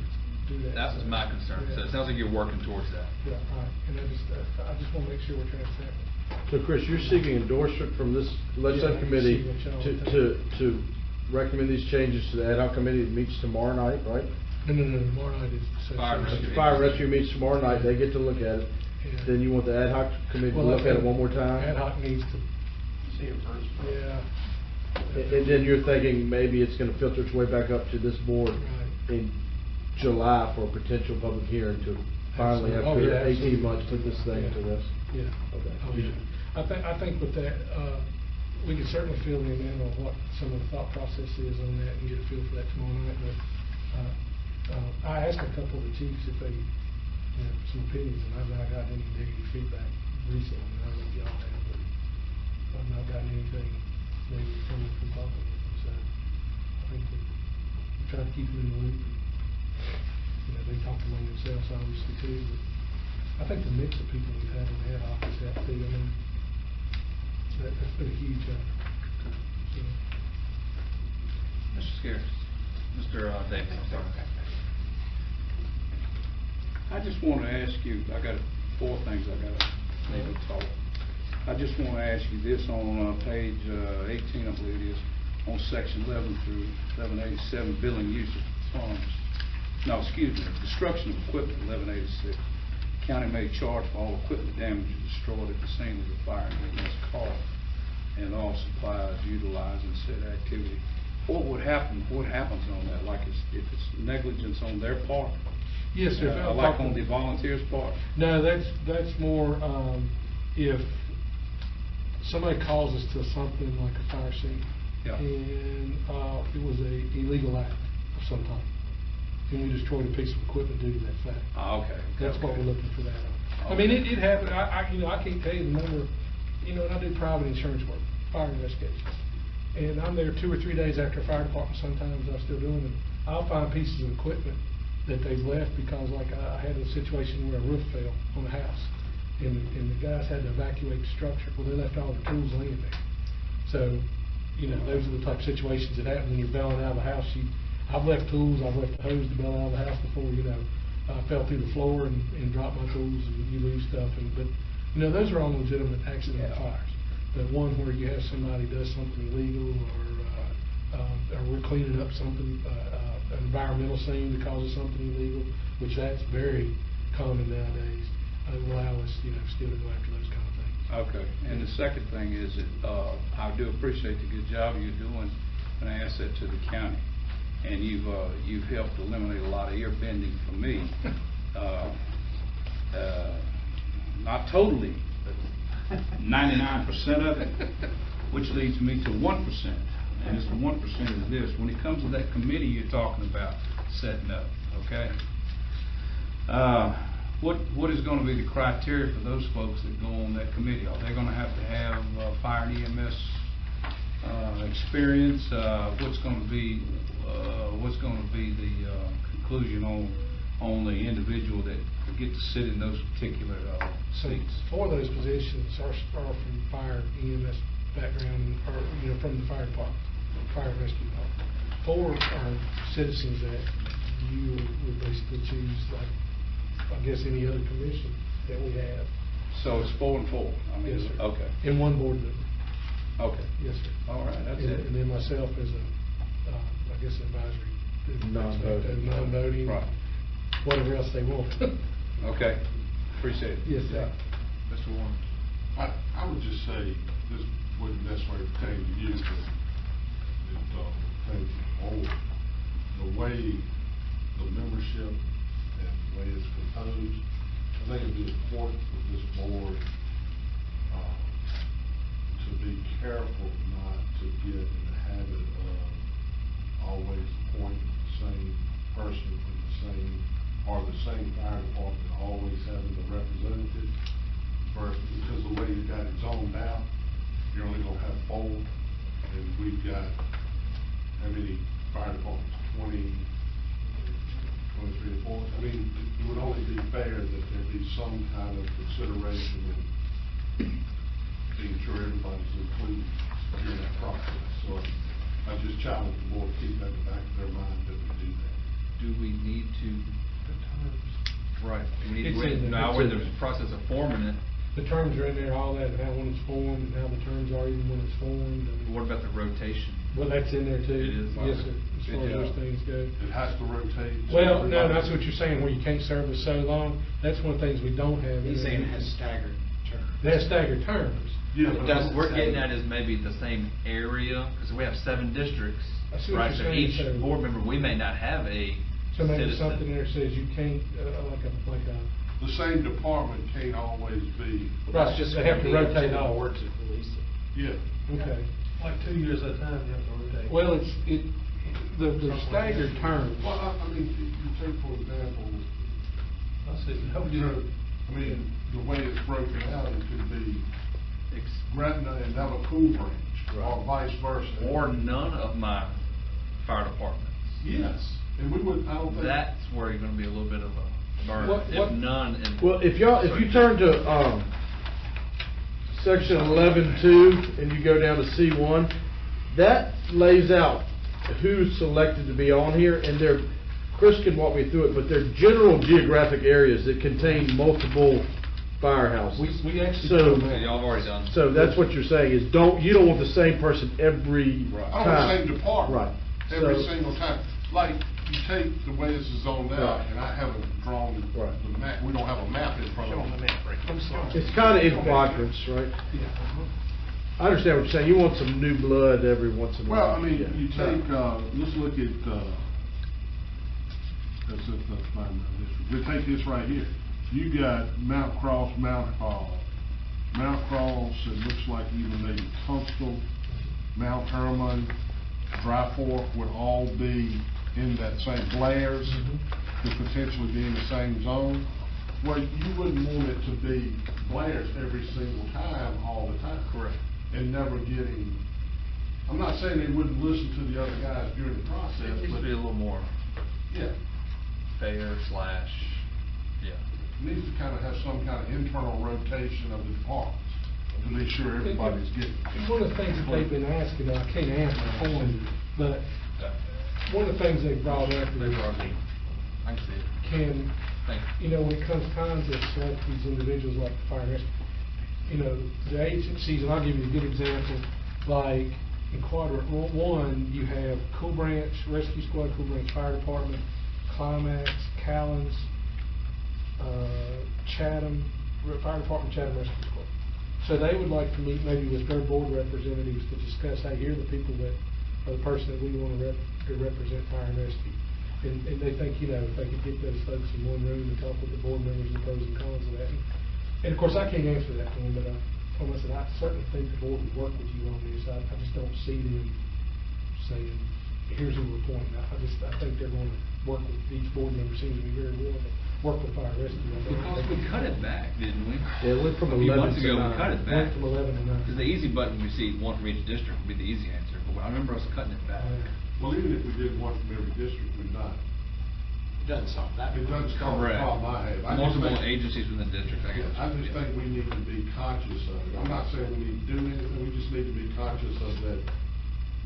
do that. That was my concern. So it sounds like you're working towards that. Yeah, all right, and I just want to make sure we're transparent. So Chris, you're seeking endorsement from this legislative Yeah, committee see what y'all to recommend these changes to the ad hoc committee that meets tomorrow night, right? No, tomorrow night is. Fire rescue. Fire rescue meets tomorrow night, they get to look at it. Yeah. Then you want the ad hoc committee to Well, look at it one more time? Ad hoc needs to, See it first. yeah. And then you're thinking maybe it's gonna filter its way back up to this board Right. in July for a potential public hearing to finally, Absolutely. after Oh, yeah, 18 absolutely. months, put this thing to rest. Yeah. Okay. Oh, yeah. I think with that, we can certainly fill them in on what some of the thought process is on that and get a feel for that tomorrow night, but, I asked a couple of the chiefs if they, you know, some opinions, and I've not gotten any negative feedback recently. I don't know if y'all have, but I've not gotten anything negative coming from talking with them, so I think we try to keep them in the loop. You know, they talk among themselves obviously too, but I think the mix of people we've had in the head office have too. I mean, that's been a huge help. So. Mr. Scares. Mr. Davis, I'm sorry. I just want to ask you, I got 4 things I got to maybe talk. I just want to ask you this on page 18, I believe it is, on section 11 through 1187, billing use of funds. No, excuse me, destruction of equipment, 1186. County may charge for all equipment damage destroyed at the scene of the fire and maintenance cost and all supplies utilized in said activity. What would happen, what happens on that? Like if it's negligence on their part? Yes, sir. Like on the volunteers' part? No, that's more, if somebody calls us to something like a fire scene. Yeah. And, it was a illegal act of some type. And we destroyed a piece of equipment due to that fact. Okay. That's what Okay. we're looking for that on. I mean, it happened, I can't tell you the number, you know, and I do private insurance work, fire investigations. And I'm there 2 or 3 days after a fire department, sometimes I'm still doing it. I'll find pieces of equipment that they've left because, like, I had a situation where a roof fell on a house. And the guys had to evacuate the structure. Well, they left all the tools laying there. So, you know, those are the type of situations that happen when you're bailing out of the house. I've left tools, I've left the hose to bail out of the house before, you know, I fell through the floor and dropped my tools, and you lose stuff. But, you know, those are all legitimate accidental fires. The one where you have somebody does something illegal, or we're cleaning up something, an environmental scene that causes something illegal, which that's very common nowadays, will allow us, you know, still to go after those kind of things. Okay, and the second thing is that, I do appreciate the good job you're doing, an asset to the county. And you've helped eliminate a lot of ear bending for me. Not totally, but 99% of it, which leads me to 1%. And it's the 1% is this: when it comes to that committee you're talking about setting up, okay? What is going to be the criteria for those folks that go on that committee? Are they going to have fire and EMS experience? What's going to be the conclusion on the individual that get to sit in those particular So seats? 4 of those positions are from fire EMS background, or, you know, from the fire department, fire and rescue department. 4 are citizens that you would basically choose, like, I guess, any other commission that we have. So it's 4 and 4. I mean, Yes, sir. Okay. And 1 board member. Okay. Yes, sir. All right, that's And it. and then myself as a, I guess, advisory. Non-voting. Non-voting. Right. Whatever else they want. Okay, appreciate it. Yes, sir. Mr. Warren? I would just say, this wouldn't necessarily pertain to you, but it pertains to the board. The way the membership and the way it's composed, I think it'd be important for this board to be careful not to get in the habit of always appointing the same person from the same, or the same fire department, always having the representative. First, because the way you got it zoned out, you're only gonna have 4, and we've got, how many fire departments? 23 or 4? I mean, it would only be fair that there be some kind of consideration in being sure everybody's included during that process. So I just challenge the board to keep that in the back of their mind that we do that. Do we need to? Right. Do we need It's to wait in there. now It's when in there's there. a process of forming it? The terms are in there, all that, and how when it's formed, and how the terms are even when it's formed. and- What about the rotation? Well, that's in there too. It is? Yes, sir, as Good far as those job. things go. It has to rotate. so Well, no, everybody- that's what you're saying, where you can't serve us so long. That's one of the things we don't have. in He's there. saying it has staggered terms. They have staggered terms. Yeah, What but that's we're getting at is maybe the same area, because we have 7 districts. I see what Right, you're so saying, each so- board member, we may not have a So maybe citizen. something there says you can't, like a, the same department can't always be, right, they have to rotate all. Boards that release it. yeah. Okay. Like 2 years at a time, you have to rotate. Well, the staggered terms. Well, I mean, you take, for example, I see. you know, I mean, the way it's broken out, it could be Gretna and Navajo branch, or vice versa. Or none of my fire departments. Yes, and we would, I don't think. That's where you're gonna be a little bit of a burn, What- if none. And Well, if you turn to, section 11.2 and you go down to C1, that lays out who's selected to be on here, and Chris can walk me through it, but they're general geographic areas that contain multiple firehouses. We actually. So- told So them. y'all have already done. So that's what you're saying, is you don't want the same person every Right. I time. don't the same department. Right. Every So- single time. Like, you take the way this is zoned out, Right. and I haven't drawn Right. the map, we don't have a map in front of us. I'm sorry. It's kind of in quadrants, right? I understand what you're saying, you want some new blood every once in a while. Well, I mean, Yeah. you take, let's look at, that's my district. We take this right here. You got Mount Cross, Mount Cross, it looks like even maybe Tunstall, Mount Herman, Dry Fork would all be in that same, Blair's could potentially be in the same zone. Well, you wouldn't want it to be Blair's every single time, all the time. Correct. And never getting, I'm not saying they wouldn't listen to the other guys during the process, It needs but to be a little more yeah, fair / yeah. it needs to kind of have some kind of internal rotation of the departments to make sure everybody's getting. One of the things that they've been asking, I can't answer for them, but one of the things they brought up They is, brought me. I can see it. can, Thank you. when it comes time to select these individuals like the fire and rescue, the agencies, and I'll give you a good example, like in quadrant 1, you have Cool Branch Rescue Squad, Cool Branch Fire Department, Climax, Callens, Chatham, Fire Department, Chatham Rescue Squad. So they would like to meet maybe with their board representatives to discuss, hey, here are the people that are the person that we want to represent fire and rescue. And they think, you know, if they could get those folks in one room and talk with the board members, the pros and cons of that. And of course, I can't answer that for them, but I told them, I said, I certainly think the board would work with you on this. I just don't see them saying, here's who we're appointing. I think they're going to work with, each board member seems to be very willing to work with fire and rescue. Because we cut it back, didn't we? Yeah, it went from A few 11 months to ago, we 9. cut it back. Went from 11 to 9. Because the easy button we see, one from each district would be the easy answer, but I remember us cutting it back. Well, even if we did one from every district, we'd not. It doesn't solve that. It doesn't solve the Correct. problem I have. I just Multiple think- agencies within the district, I guess. I just think we need to be conscious of it. I'm not saying we need to do anything, we just need to be conscious of that.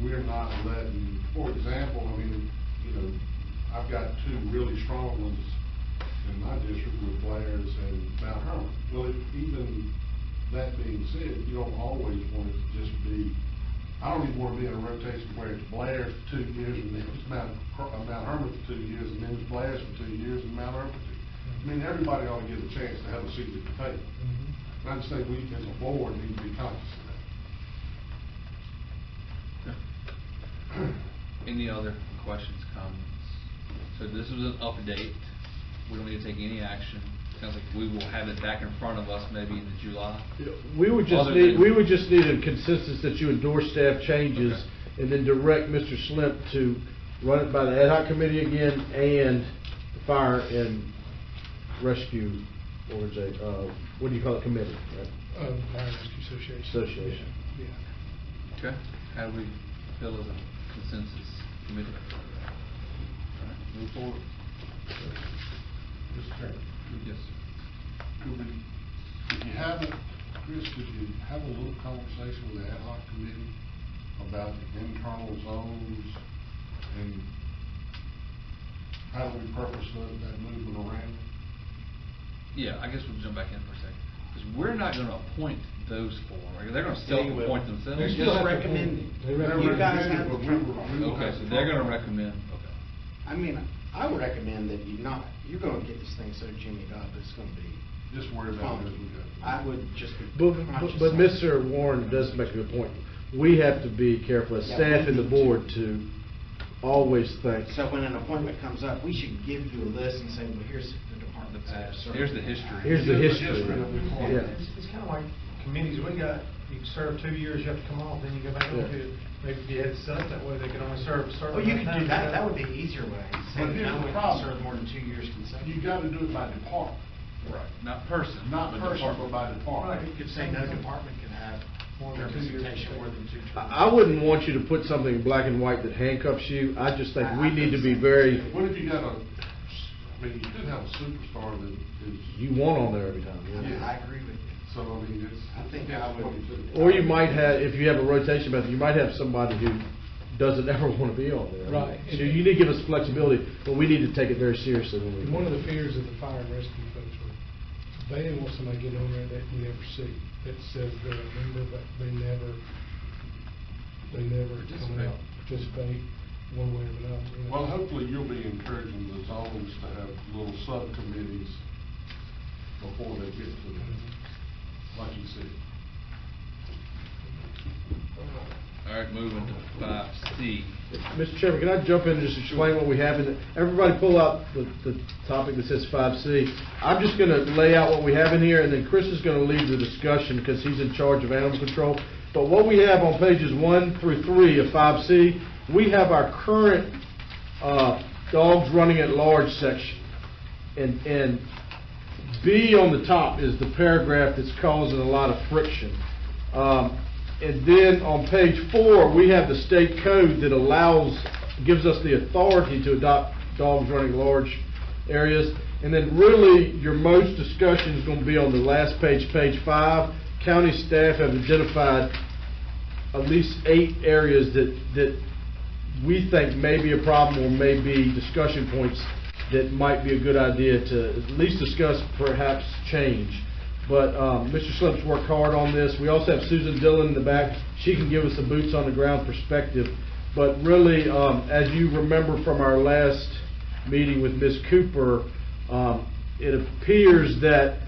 We're not letting, for example, I mean, you know, I've got two really strong ones in my district with Blair's and Mount Hermon. Well, even that being said, you don't always want it to just be, I don't even want to be in a rotation where it's Blair's for 2 years and then it's Mount Hermon for 2 years and then it's Blair's for 2 years and Mount Hermon for 2 years. I mean, everybody ought to get a chance to have a seat at the table. And I just think we, as a board, need to be conscious of that. Any other questions, comments? So this was an update. We don't need to take any action. Sounds like we will have it back in front of us maybe in July. We would just Other need, than- we would just need a consensus that you endorse staff changes Okay. and then direct Mr. Slimp to run it by the ad hoc committee again and the fire and rescue, or is it, what do you call it, committee? Fire and Rescue Association. Association. Yeah. Okay. How do we feel as a consensus committee? All right, move forward. Mr. Chairman. Yes. Could we, if you haven't, Chris, could you have a little conversation with the ad hoc committee about the internal zones and how do we purpose that movement around? Yeah, I guess we'll jump back in for a second. Because we're not going to appoint those four. Right? They're going to self-appoint themselves. They're just recommending. They They're recommend- You guys have recommending, the but we will Okay, have so to they're talk going to about it. recommend, okay. I mean, I would recommend that you not, you're gonna get this thing so jimmied up, it's gonna be. Just worry about it as we go. I would just be But conscious. but of it. Mr. Warren does make a good point. We have to be careful as Yeah, staff we and the need board to always think. So when an appointment comes up, we should give you a list and say, well, here's the departments that are served. Here's the history. Here's the history. Yeah. Yeah. It's kind of like committees, we got, you serve 2 years, you have to come off, then you go back on Yeah. to, maybe if you had it set up that way, they could only serve a certain. Well, you amount could of do time. that, that would be an easier way. Say But that here's no the one can problem. serve more than 2 years consecutive. You gotta do it by department, Right. Not person. not but person, department. but by department. You could say no department can have More than 2 years. representation more than 2 terms. I wouldn't want you to put something in black and white that handcuffs you. I just think we need to be very, What if you got I mean, you could have a superstar that is. you want on there every time. yeah. Yeah, I agree with you. So, I mean, it's. I think it's I would- 22. Or you might have, if you have a rotation method, you might have somebody who doesn't ever want to be on there. Right. So you need to give us flexibility, but we need to take it very seriously when we. And one of the fears of the fire and rescue folks were, they didn't want somebody to get on there that you never see, that says they're a member, but they never come out, participate one way or another. you know. Well, hopefully you'll be encouraging the zones to have little subcommittees before they get to the, like you said. All right, moving to 5C. Mr. Chairman, can I jump in and just explain what we have? And everybody pull out the topic that says 5C. I'm just going to lay out what we have in here, and then Chris is going to lead the discussion because he's in charge of animal control. But what we have on pages 1 through 3 of 5C, we have our current dogs running at large section. And B on the top is the paragraph that's causing a lot of friction. And then on page 4, we have the state code that gives us the authority to adopt dogs running large areas. And then really, your most discussion is going to be on the last page, page 5. County staff have identified at least 8 areas that we think may be a problem or may be discussion points that might be a good idea to at least discuss, perhaps change. But Mr. Slimp's worked hard on this. We also have Susan Dillon in the back. She can give us a boots on the ground perspective. But really, as you remember from our last meeting with Ms. Cooper, it appears that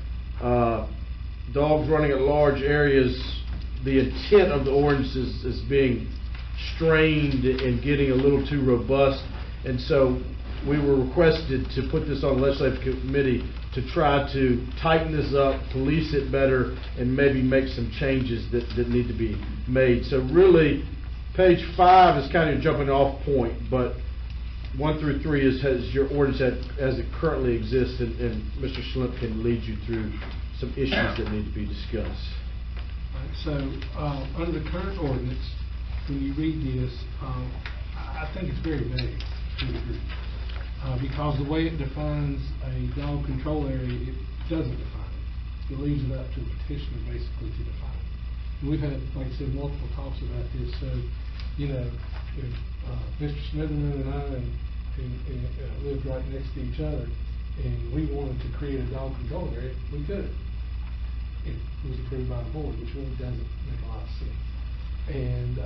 dogs running at large areas, the intent of the ordinance is being strained and getting a little too robust. And so we were requested to put this on the legislative committee to try to tighten this up, police it better, and maybe make some changes that need to be made. So really, page 5 is kind of your jumping off point, but 1 through 3 has your ordinance as it currently exists, and Mr. Schlimp can lead you through some issues that need to be discussed. So, under the current ordinance, when you read this, I think it's very vague to a degree. Because the way it defines a dog control area, it doesn't define it. It leaves it up to the petitioner basically to define it. And we've had, like I said, multiple talks about this. So, you know, if Mr. Smitherman and I lived right next to each other, and we wanted to create a dog control area, we could. It was approved by the board, which really doesn't make a lot of sense. And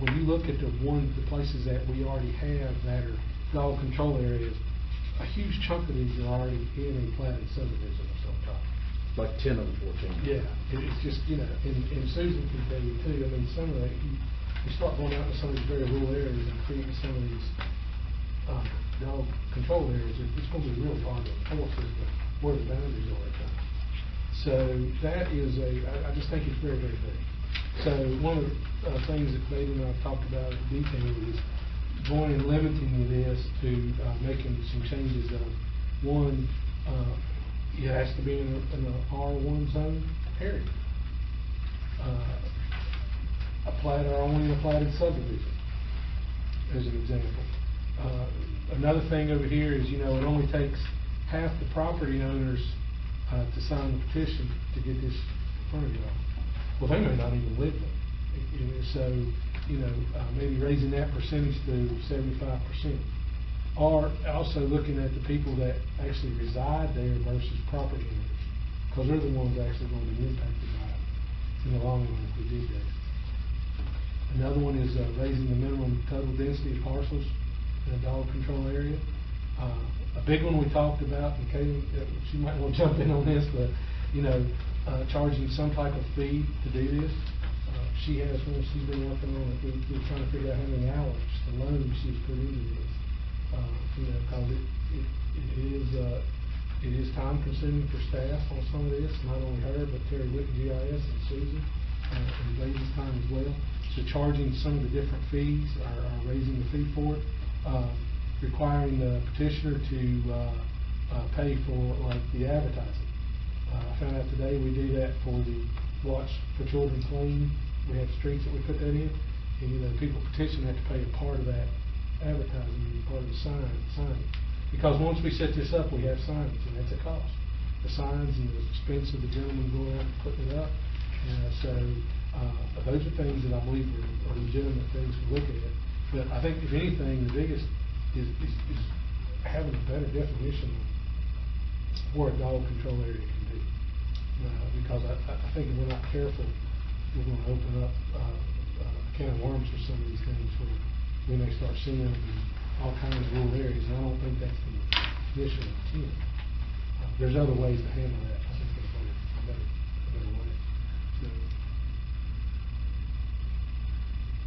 when you look at the places that we already have that are dog control areas, a huge chunk of these are already in a platted subdivision of some type. Like 10 of the 14. Yeah, it's just, you know, and Susan can tell you too, I mean, some of that, you start going out to some of these very rural areas and creating some of these dog control areas, it's going to be really hard to enforce where the boundaries are at times. So that is I just think it's very, very big. So one of the things that Dave and I have talked about in detail is going and limiting this to making some changes of, one, it has to be in an R1 zone area. Only in a platted subdivision, as an example. Another thing over here is, you know, it only takes half the property owners to sign the petition to get this in front of you all. Well, they may not even live there. So, you know, maybe raising that percentage to 75%. Or also looking at the people that actually reside there versus property owners, because they're the ones actually going to be impacted by it in the long run if we do that. Another one is raising the minimum total density of parcels in a dog control area. A big one we talked about, and Katie, she might want to jump in on this, but, you know, charging some type of fee to do this. She has one, she's been working on it. We're trying to figure out how many hours alone she's put into this. You know, because it is time consuming for staff on some of this, not only her, but Terry Wick, GIS, and Susan, and ladies' time as well. So charging some of the different fees, or raising the fee for it, requiring the petitioner to pay for, like, the advertising. I found out today we do that for the Watch for Children Clean. We have streets that we put that in, and, you know, people petition have to pay a part of that advertising and part of the sign. Because once we set this up, we have signs, and that's a cost. The signs and the expense of the gentleman going out and putting it up. So those are things that I believe are legitimate things to look at. But I think, if anything, the biggest is having a better definition of where a dog control area can be. Because I think if we're not careful, we're going to open up a can of worms for some of these things where we may start seeing them in all kinds of rural areas, and I don't think that's the initial intent. There's other ways to handle that. I think there's a better way. So.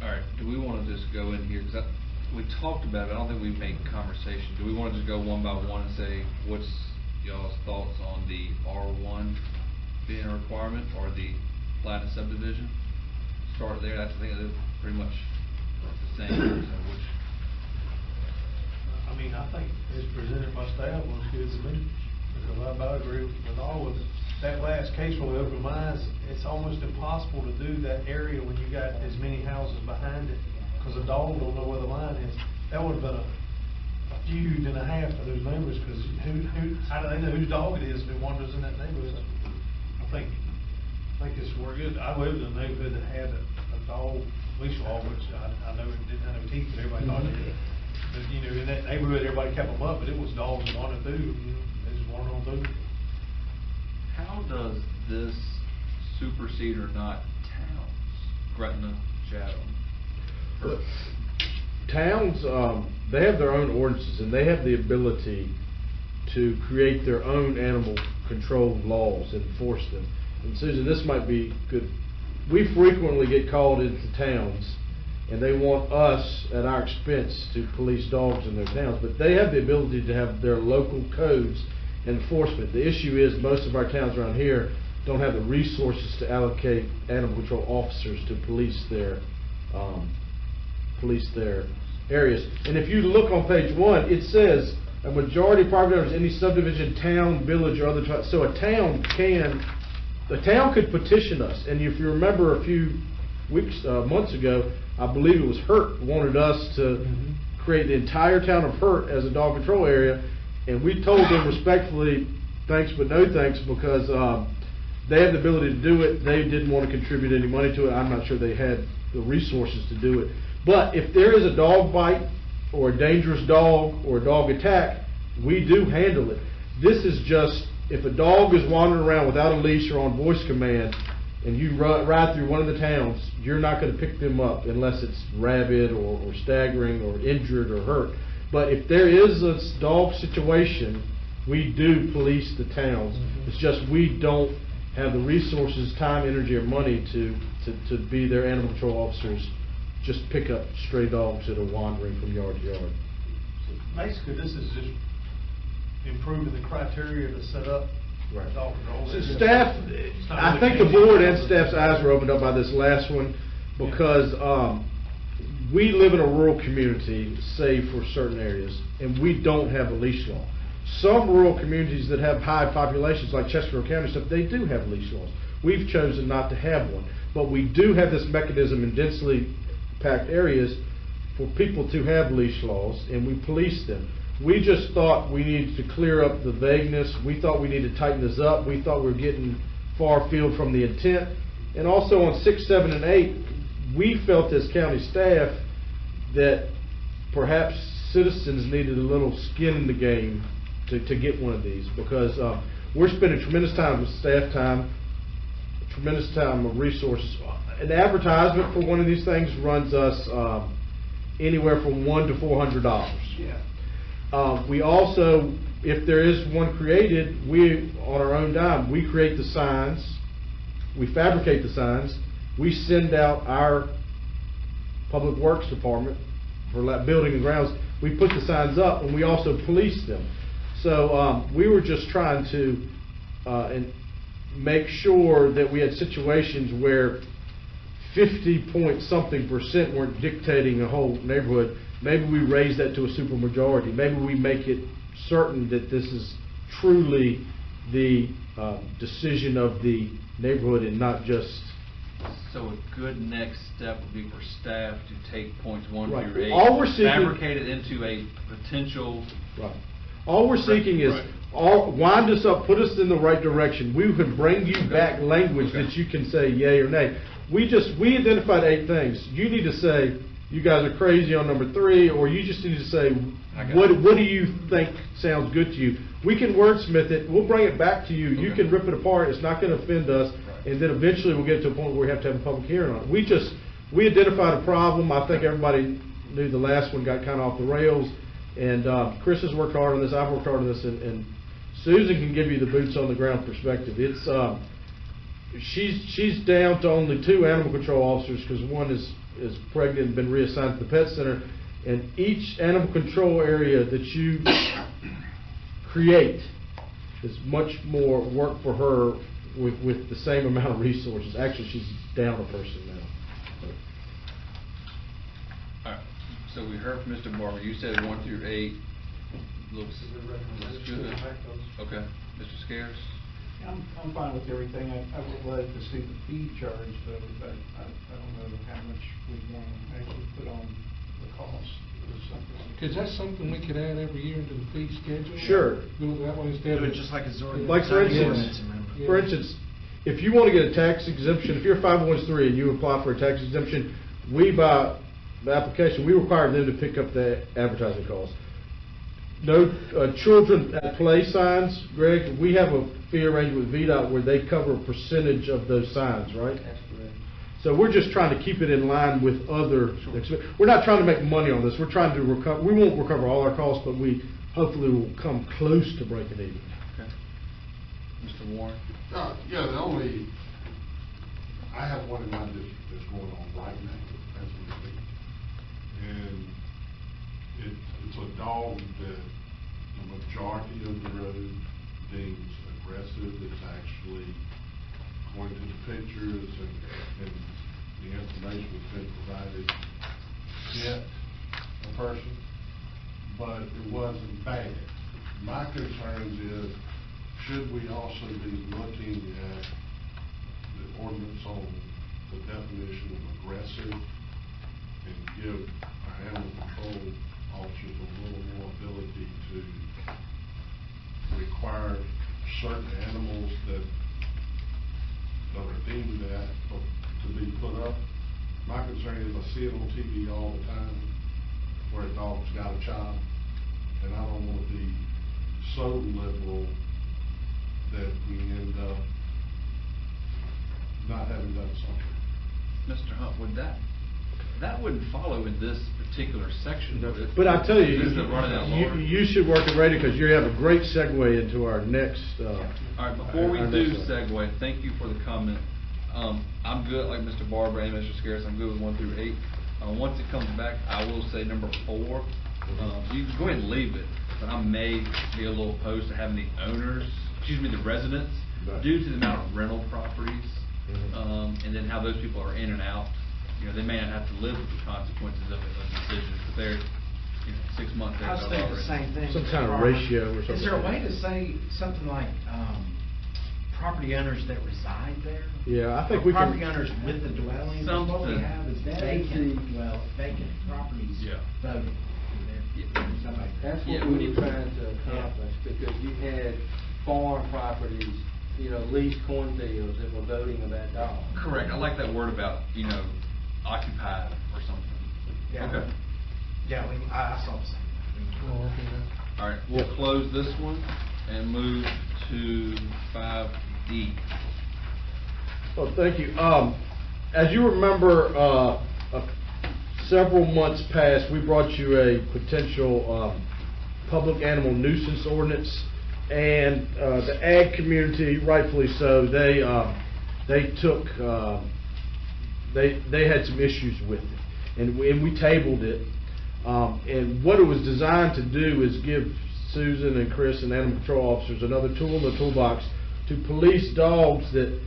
All right, do we want to just go in here, because we talked about it, I don't think we made conversation. Do we want to just go one by one and say, what's y'all's thoughts on the R1 being a requirement, or the platted subdivision? Start there. That's, I think, they're pretty much the same. So which? I mean, I think it's presented by staff looks good to me, because I about agree with all of it. That last case when we opened mines, it's almost impossible to do that area when you got as many houses behind it, because a dog don't know where the line is. That would have been a feud and a half to those neighbors, because how do they know whose dog it is if it wanders in that neighborhood? I think this will work good. I lived in a neighborhood that had a dog leash law, which I know it didn't have no teeth, but everybody thought it did. But, you know, in that neighborhood, everybody kept them up, but it was dogs that wandered through, you know, they just wandered on through. How does this supersede or not towns, Gretna, Chatham? Towns, they have their own ordinances, and they have the ability to create their own animal control laws and enforce them. and Susan, this might be good. We frequently get called into towns, and they want us at our expense to police dogs in their towns, but they have the ability to have their local codes and enforcement. The issue is most of our towns around here don't have the resources to allocate animal control officers to police their areas. And if you look on page 1, it says a majority of property owners in any subdivision, town, village, or other so a town could petition us. And if you remember a few months ago, I believe it was Hurt wanted us to create the entire town of Hurt as a dog control area, and we told them respectfully, thanks but no thanks, because they have the ability to do it. They didn't want to contribute any money to it. I'm not sure they had the resources to do it. But if there is a dog bite or a dangerous dog or a dog attack, we do handle it. This is just if a dog is wandering around without a leash or on voice command, and you ride through one of the towns, you're not going to pick them up unless it's rabid or staggering or injured or hurt. But if there is a dog situation, we do police the towns. It's just we don't have the resources, time, energy, or money to be their animal control officers, just pick up stray dogs that are wandering from yard to yard. Basically, this is just improving the criteria to set up dog control. So staff, I think the board and staff's eyes were opened up by this last one, because we live in a rural community, save for certain areas, and we don't have a leash law. Some rural communities that have high populations, like Chesterfield County stuff, they do have leash laws. We've chosen not to have one, but we do have this mechanism in densely packed areas for people to have leash laws, and we police them. We just thought we needed to clear up the vagueness. We thought we needed to tighten this up. We thought we were getting far afield from the intent. And also on 6, 7, and 8, we felt as county staff that perhaps citizens needed a little skin in the game to get one of these, because we're spending tremendous time with staff time, tremendous time of resources. An advertisement for one of these things runs us anywhere from $100 to $400. Yeah. We also, if there is one created, we, on our own dime, we create the signs, we fabricate the signs, we send out our public works department for building and grounds, we put the signs up, and we also police them. So we were just trying to and make sure that we had situations where 50-point-something% weren't dictating a whole neighborhood. Maybe we raise that to a supermajority. Maybe we make it certain that this is truly the decision of the neighborhood and not just. So a good next step would be for staff to take points 1 Right. through 8, All we're seeking, fabricate it into a potential. Right. All we're seeking is wind us up, put us in the right direction. We can bring you back language that you can say yay or nay. We identified 8 things. You need to say you guys are crazy on number 3, or you just need to say what do you think sounds good to you. We can wordsmith it. We'll bring it back to you. You can rip it apart. It's not going to offend us. And then eventually we'll get to a point where we have to have a public hearing on it. We identified a problem. I think everybody knew the last one got kind of off the rails. And Chris has worked hard on this. I've worked hard on this. And Susan can give you the boots on the ground perspective. It's she's down to only 2 animal control officers, because one is pregnant and been reassigned to the pet center. And each animal control area that you create is much more work for her with the same amount of resources. Actually, she's down a person now. All right. So we heard from Mr. Barber. You said 1 through 8 looks good. Okay. Mr. Scares? I'm fine with everything. I would like to see the fee charge, though, but I don't know how much we want to actually put on the cost. Because that's something we could add every year into the fee schedule. Sure. Do it that way instead Do of. it just like a ordinance. Like for instance, if you want to get a tax exemption, if you're a 501c3 and you apply for a tax exemption, we, by the application, we require them to pick up the advertising costs. No children at play signs, Greg, we have a fee arrangement with VDOT where they cover a percentage of those signs, right? That's correct. So we're just trying to keep it in line with other. We're not trying to make money on this. We're trying to recover. We won't recover all our costs, but we hopefully will come close to breaking even. Okay. Mr. Warren? Yeah, I have one in my district that's going on right now, as we speak. And it's a dog that the majority of the road deems aggressive. It's actually, according to the pictures and the information that's been provided, hit a person, but it wasn't bad. My concerns is, should we also be looking at the ordinance on the definition of aggressive and give our animal control officers a little more ability to require certain animals that are deemed that to be put up? My concern is I see it on TV all the time where a dog's got a child, and I don't want to be so liberal that we end up not having done something. Mr. Hunt, would that wouldn't follow in this particular section, would it? But I tell you, Isn't it running out lower? you should work it ready, because you have a great segue into our next, All right, before we our do next one. segue, thank you for the comment. I'm good, like Mr. Barber and Mr. Scaris, I'm good with 1 through 8. Once it comes back, I will say number 4. You can go ahead and leave it, but I may be a little opposed to having the residents, Right. due to the amount of rental properties, and then how those people are in and out. They may not have to live with the consequences of a decision, but they're, 6 months. I was thinking the same thing. Some kind of Robert. ratio or something. Is there a way to say something like, property owners that reside there? Yeah, I think we can. Property owners with the dwelling, because what we Something. have is vacant properties Yeah. voting. Somebody. That's Yeah, what we we need were to- trying to accomplish, because you had farm properties, leased cornfields that were voting about dogs. Correct, I like that word about, occupied or something. Yeah. Okay. Yeah, I saw the same. All right, we'll close this one and move to 5D. Well, thank you. As you remember, several months past, we brought you a potential public animal nuisance ordinance, and the ag community, rightfully so, they had some issues with it, and we tabled it. And what it was designed to do is give Susan and Chris and animal control officers another tool in the toolbox to police dogs that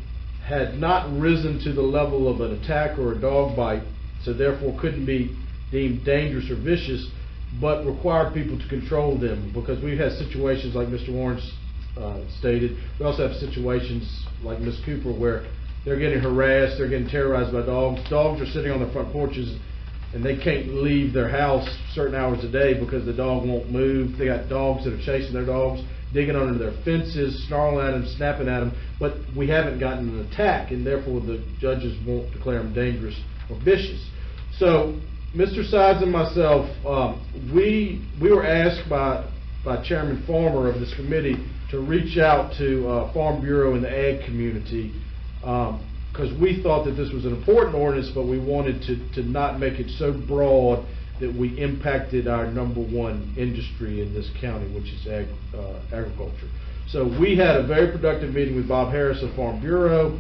had not risen to the level of an attack or a dog bite, so therefore couldn't be deemed dangerous or vicious, but required people to control them. Because we've had situations like Mr. Warren stated. We also have situations like Ms. Cooper where they're getting harassed, they're getting terrorized by dogs. Dogs are sitting on their front porches and they can't leave their house certain hours a day because the dog won't move. They got dogs that are chasing their dogs, digging under their fences, snarling at them, snapping at them, but we haven't gotten an attack, and therefore the judges won't declare them dangerous or vicious. So Mr. Sides and myself, we were asked by Chairman Farmer of this committee to reach out to Farm Bureau and the ag community, because we thought that this was an important ordinance, but we wanted to not make it so broad that we impacted our #1 industry in this county, which is agriculture. So we had a very productive meeting with Bob Harris of Farm Bureau.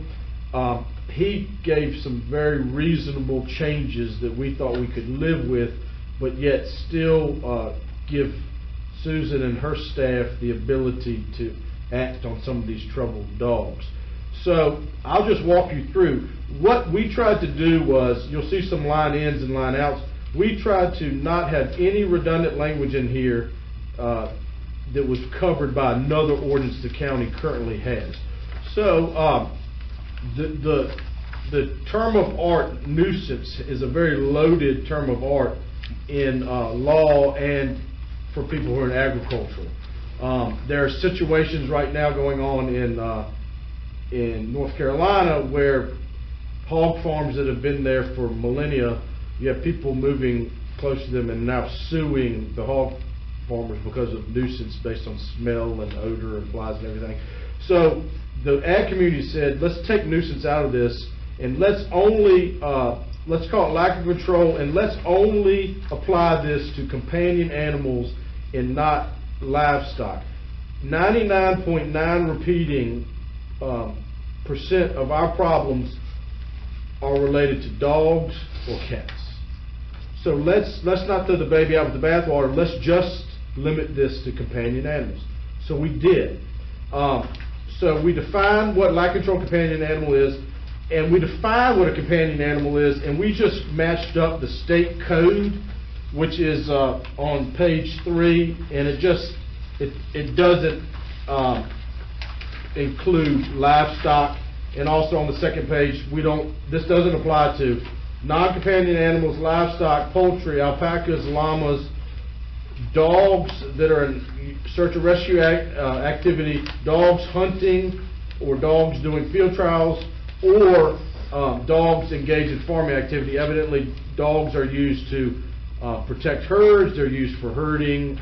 He gave some very reasonable changes that we thought we could live with, but yet still give Susan and her staff the ability to act on some of these troubled dogs. So I'll just walk you through. What we tried to do was, you'll see some line ins and line outs. We tried to not have any redundant language in here that was covered by another ordinance the county currently has. So the term of art nuisance is a very loaded term of art in law and for people who are in agriculture. There are situations right now going on in North Carolina where hog farms that have been there for millennia, you have people moving close to them and now suing the hog farmers because of nuisance based on smell and odor and flies and everything. So the ag community said, let's take nuisance out of this and let's only, let's call it lack of control, and let's only apply this to companion animals and not livestock. 99.9 repeating percent of our problems are related to dogs or cats. So let's not throw the baby out with the bathwater. Let's just limit this to companion animals. So we did. So we defined what lack control companion animal is, and we defined what a companion animal is, and we just matched up the state code, which is on page 3, and it doesn't include livestock. And also on the second page, this doesn't apply to non-companion animals, livestock, poultry, alpacas, llamas, dogs that are in search and rescue activity, dogs hunting, or dogs doing field trials, or dogs engaged in farming activity. Evidently, dogs are used to protect herds, they're used for herding.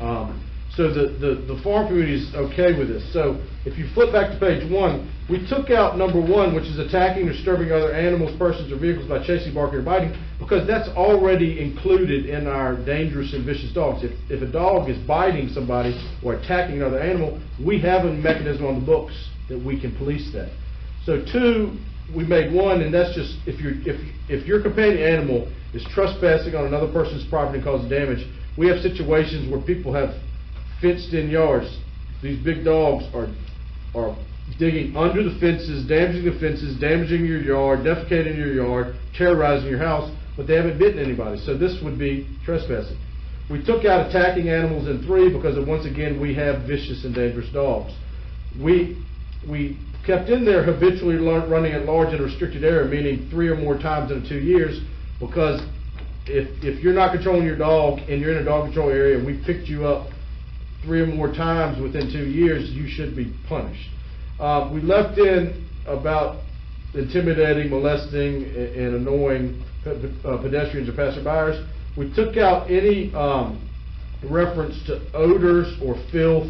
So the farm community is okay with this. So if you flip back to page 1, we took out number 1, which is attacking or disturbing other animals, persons, or vehicles by chasing, barking, or biting, because that's already included in our dangerous and vicious dogs. If a dog is biting somebody or attacking another animal, we have a mechanism on the books that we can police that. So 2, we made 1, and that's just if your companion animal is trespassing on another person's property and causing damage. We have situations where people have fenced-in yards. These big dogs are digging under the fences, damaging your yard, defecating in your yard, terrorizing your house, but they haven't bitten anybody. So this would be trespassing. We took out attacking animals in 3 because once again we have vicious and dangerous dogs. We kept in there habitually running at large in a restricted area, meaning 3 or more times in 2 years, because if you're not controlling your dog and you're in a dog control area and we picked you up 3 or more times within 2 years, you should be punished. We left in about intimidating, molesting, and annoying pedestrians or passerbyers. We took out any reference to odors or filth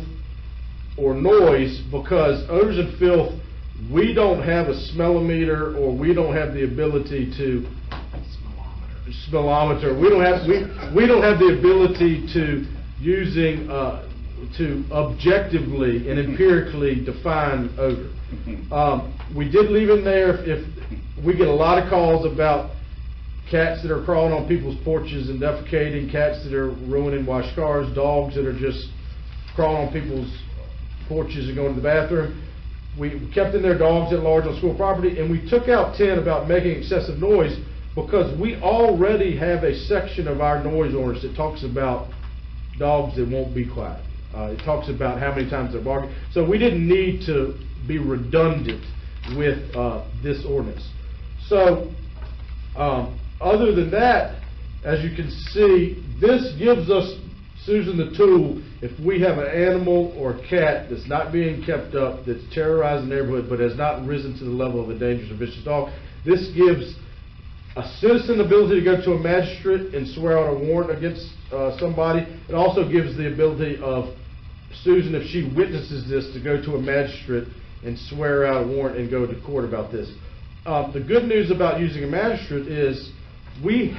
or noise, because odors and filth, we don't have a smellometer, or we don't have the ability to smellometer. We don't have the ability to using to objectively and empirically define odor. We did leave in there, if we get a lot of calls about cats that are crawling on people's porches and defecating, cats that are ruining washed cars, dogs that are just crawling on people's porches and going to the bathroom. We kept in there dogs at large on school property, and we took out 10 about making excessive noise, because we already have a section of our noise ordinance that talks about dogs that won't be quiet. It talks about how many times they're barking. So we didn't need to be redundant with this ordinance. So other than that, as you can see, this gives us, Susan, the tool. If we have an animal or a cat that's not being kept up, that's terrorizing the neighborhood, but has not risen to the level of a dangerous or vicious dog, this gives a citizen the ability to go to a magistrate and swear out a warrant against somebody. It also gives the ability of Susan, if she witnesses this, to go to a magistrate and swear out a warrant and go to court about this. The good news about using a magistrate is we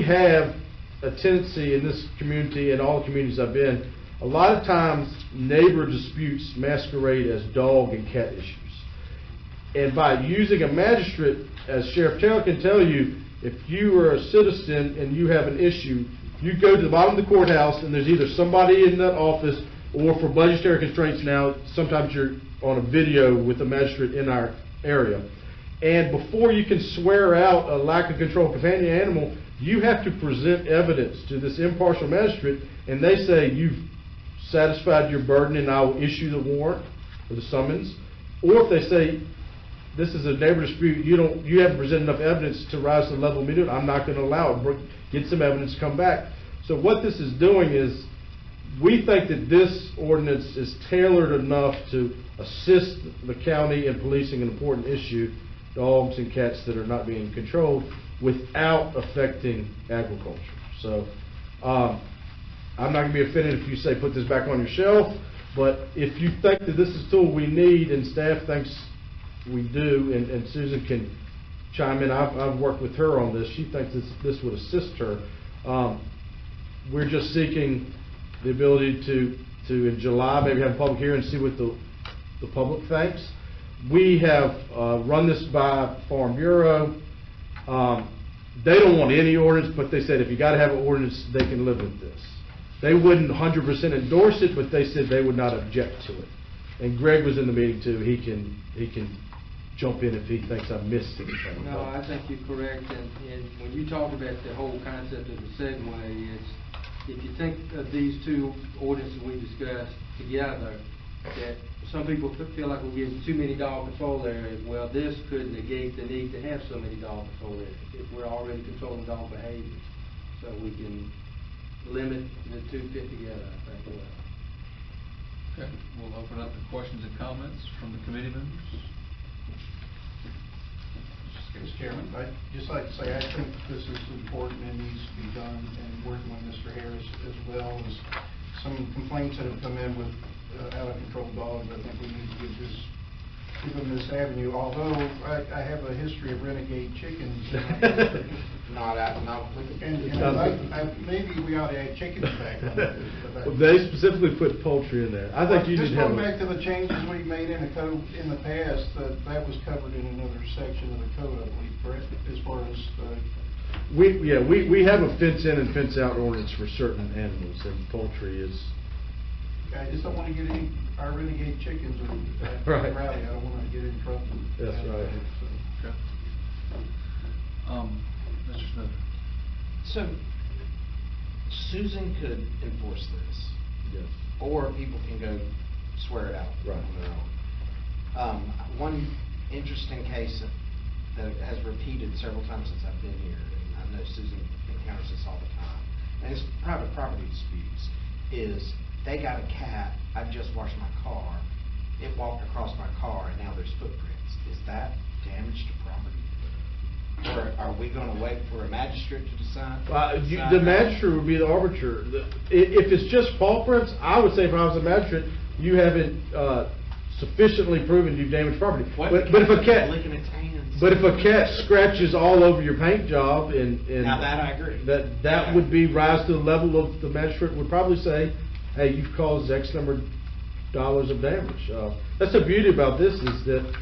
have a tendency in this community and all the communities I've been, a lot of times neighbor disputes masquerade as dog and cat issues. And by using a magistrate, as Sheriff Taylor can tell you, if you are a citizen and you have an issue, you go to the bottom of the courthouse and there's either somebody in that office, or for budgetary constraints now, sometimes you're on a video with a magistrate in our area. And before you can swear out a lack of control companion animal, you have to present evidence to this impartial magistrate, and they say you've satisfied your burden and I will issue the warrant or the summons. Or if they say this is a neighbor dispute, you haven't presented enough evidence to rise to the level immediate, I'm not going to allow it. Get some evidence, come back. So what this is doing is, we think that this ordinance is tailored enough to assist the county in policing an important issue, dogs and cats that are not being controlled, without affecting agriculture. So I'm not going to be offended if you say put this back on your shelf, but if you think that this is a tool we need and staff thinks we do, and Susan can chime in, I've worked with her on this, she thinks this would assist her. We're just seeking the ability to to, in July, maybe have a public hearing and see what the public thinks. We have run this by Farm Bureau. They don't want any ordinance, but they said if you gotta have an ordinance, they can live with this. They wouldn't 100% endorse it, but they said they would not object to it. And Greg was in the meeting too. He can jump in if he thinks I missed anything. No, I think you're correct, and when you talk about the whole concept of the segue, it's, if you think of these two ordinances we discussed together, that some people feel like we're giving too many dog control areas. Well, this could negate the need to have so many dog control areas if we're already controlling dog behaviors. So we can limit the two fit together, I think, well. Okay, we'll open up to questions and comments from the committee members. Mr. Chairman, I'd just like to say, I think this is important and needs to be done, and working with Mr. Harris as well as some complaints that have come in with out of control dogs. I think we need to give them this avenue, although I have a history of renegade chickens. Not with the. And maybe we ought to add chickens back. Well, they specifically put poultry in there. I think you just need to have. going back to the changes we made in the code in the past, that was covered in another section of the code, I believe, correct? As far as we have a fence in and fence out ordinance for certain animals, and poultry is. I just don't want to get our renegade chickens or Right. rally. I don't want to get in trouble. That's right. Okay. Mr. Smith. So, Susan could enforce this. Yes. Or people can go swear it out Right. on their own. One interesting case that has repeated several times since I've been here, and I know Susan encounters this all the time, and it's private property disputes, is they got a cat, I just washed my car, it walked across my car, and now there's footprints. Is that damage to property? Or are we going to wait for a magistrate to decide? The magistrate would be the arbiter. If it's just paw prints, I would say if I was a magistrate, you haven't sufficiently proven you've damaged property. But if a cat, licking its hands. but if a cat scratches all over your paint job, and Now that I agree. that would be rise to the level of the magistrate would probably say, hey, you've caused X number of dollars of damage. That's the beauty about this is that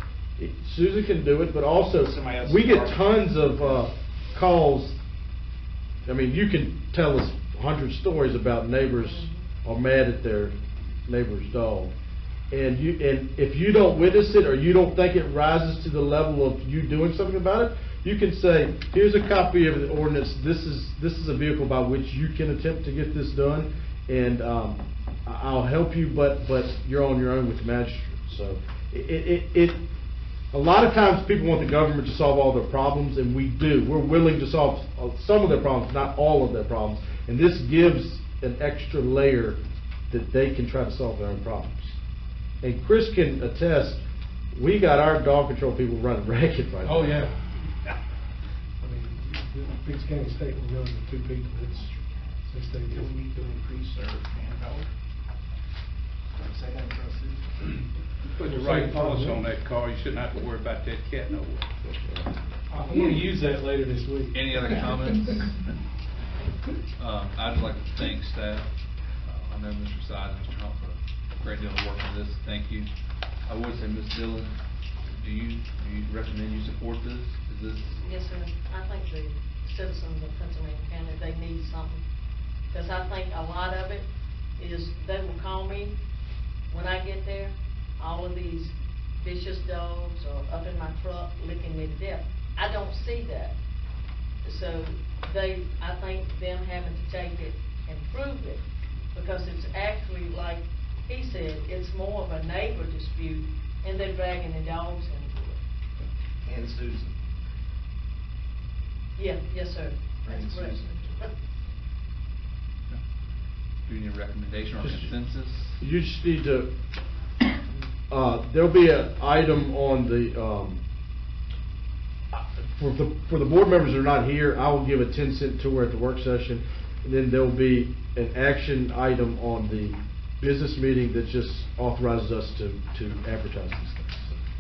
Susan can do it, but also we get tons of calls. I mean, you can tell us 100 stories about neighbors are mad at their neighbor's dog, and if you don't witness it or you don't think it rises to the level of you doing something about it, you can say, here's a copy of the ordinance. This is a vehicle by which you can attempt to get this done, and I'll help you, but you're on your own with the magistrate. So a lot of times people want the government to solve all their problems, and we do. We're willing to solve some of their problems, not all of their problems. And this gives an extra layer that they can try to solve their own problems. And Chris can attest, we got our dog control people running ragged right now. Oh, yeah. I mean, the Biggs County State will run with 2 people. Since they Do we need to increase our manpower? Say that for us, Susan. Put the right policy on that car, you shouldn't have to worry about that cat no more. I'm going to use that later this week. Any other comments? I'd like to thank staff. I know Mr. Sides and Mr. Hunt for a great deal of work on this. Thank you. I would say, Ms. Dillon, do you recommend you support this? Is this? Yes, sir. I think the citizens of Pittsylvania County, they need something. Because I think a lot of it is they will call me when I get there. All of these vicious dogs are up in my truck licking me to death. I don't see that. So I think them having to take it and prove it, because it's actually, like he said, it's more of a neighbor dispute, and they're dragging the dogs into it. And Susan. Yeah, yes, sir. And That's correct. Susan. Do you need a recommendation or consensus? You just need to, there'll be an item on the, for the board members that are not here, I will give a 10-cent tour at the work session. And then there'll be an action item on the business meeting that just authorizes us to advertise these things.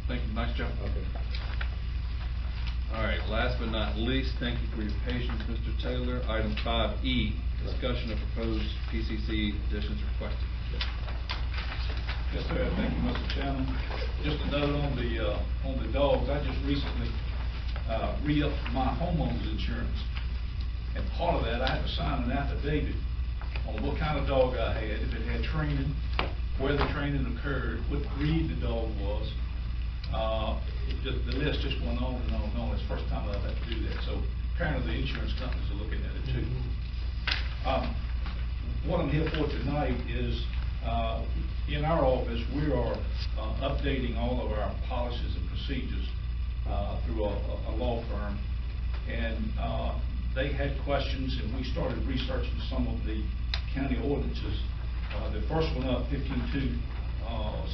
Thank you. Nice job. Okay. All right, last but not least, thank you for your patience, Mr. Taylor. Item 5E, discussion of proposed PCC additions requested. Yes, sir. Thank you, Mr. Chairman. Just a note on the dogs. I just recently re-upped my homeowner's insurance. And part of that, I had to sign an affidavit on what kind of dog I had, if it had training, where the training occurred, what breed the dog was. The list just went on and on and on. It's the first time I've had to do that. So apparently the insurance companies are looking at it too. What I'm here for tonight is, in our office, we are updating all of our policies and procedures through a law firm. And they had questions, and we started researching some of the county ordinances. The first one up, 15.2,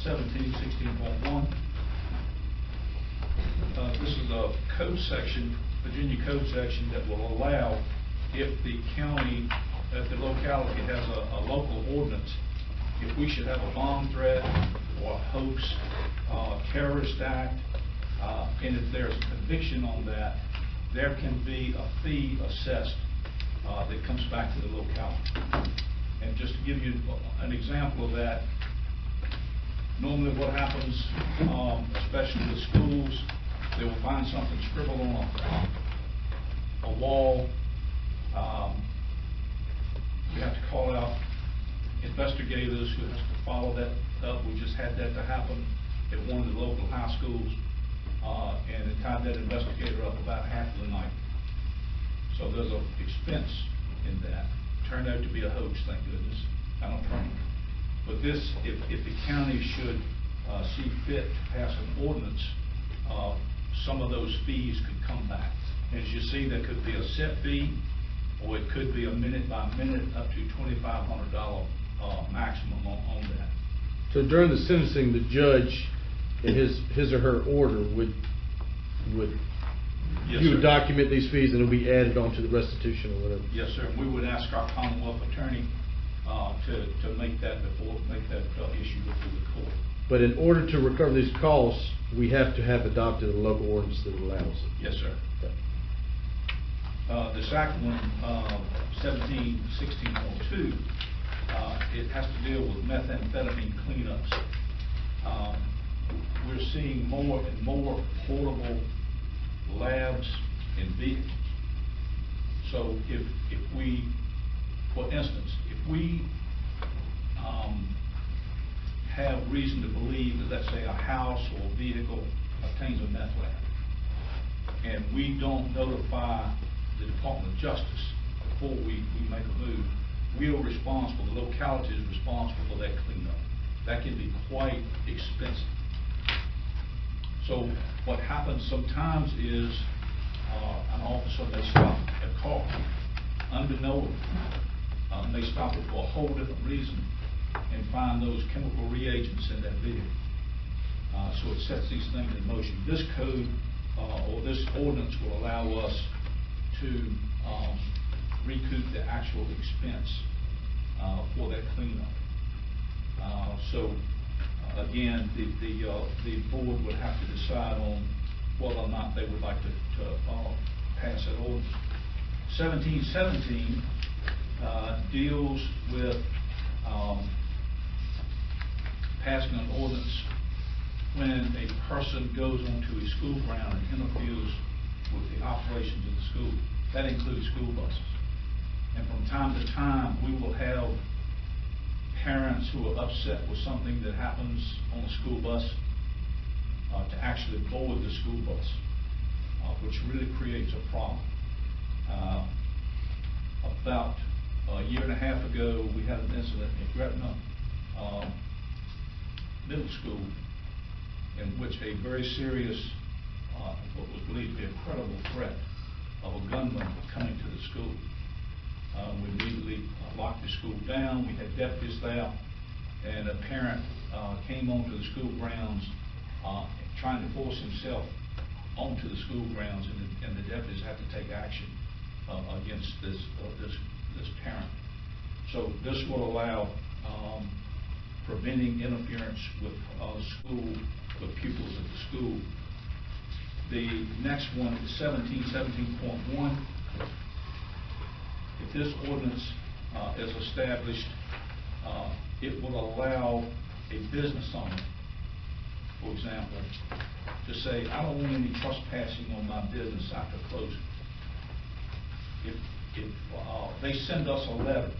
17, 16.1. This is a code section, Virginia code section, that will allow, if the county, if the locality has a local ordinance, if we should have a bomb threat or a hoax, terrorist act, and if there's a conviction on that, there can be a fee assessed that comes back to the locality. And just to give you an example of that, normally what happens, especially with schools, they will find something scribbled on a wall. We have to call out investigators who has to follow that up. We just had that to happen at one of the local high schools, and it tied that investigator up about half of the night. So there's an expense in that. Turned out to be a hoax, thank goodness. I don't train. But this, if the county should see fit to pass an ordinance, some of those fees could come back. As you see, there could be a set fee, or it could be a minute by minute up to $2,500 maximum on that. So during the sentencing, the judge, in his or her order, would Yes, you would sir. document these fees and it'll be added onto the restitution or whatever? Yes, sir. We would ask our Commonwealth attorney to make that issue before the court. But in order to recover these costs, we have to have adopted a local ordinance that allows it. Yes, sir. The second one, 1716.2, it has to deal with methamphetamine cleanups. We're seeing more and more portable labs and vehicles. So if we, for instance, if we have reason to believe that, let's say, a house or a vehicle obtains a meth lab, and we don't notify the Department of Justice before we make a move, we are responsible, the locality is responsible for that cleanup. That can be quite expensive. So what happens sometimes is an officer may stop a car unbeknownst, may stop it for a whole different reason and find those chemical reagents in that vehicle. So it sets these things in motion. This code or this ordinance will allow us to recoup the actual expense for that cleanup. So again, the board would have to decide on whether or not they would like to pass that ordinance. 1717 deals with passing an ordinance when a person goes onto a school ground and interferes with the operations of the school. That includes school buses. And from time to time, we will have parents who are upset with something that happens on a school bus to actually board the school bus, which really creates a problem. About a year and a half ago, we had an incident in Gretna Middle School in which a very serious, what was believed to be a credible threat of a gunman coming to the school. We immediately locked the school down. We had deputies there, and a parent came onto the school grounds trying to force himself onto the school grounds, and the deputies had to take action against this parent. So this will allow preventing interference with with pupils at the school. The next one is 1717.1. If this ordinance is established, it will allow a business owner, for example, to say, I don't want any trespassing on my business after closing. If they send us a letter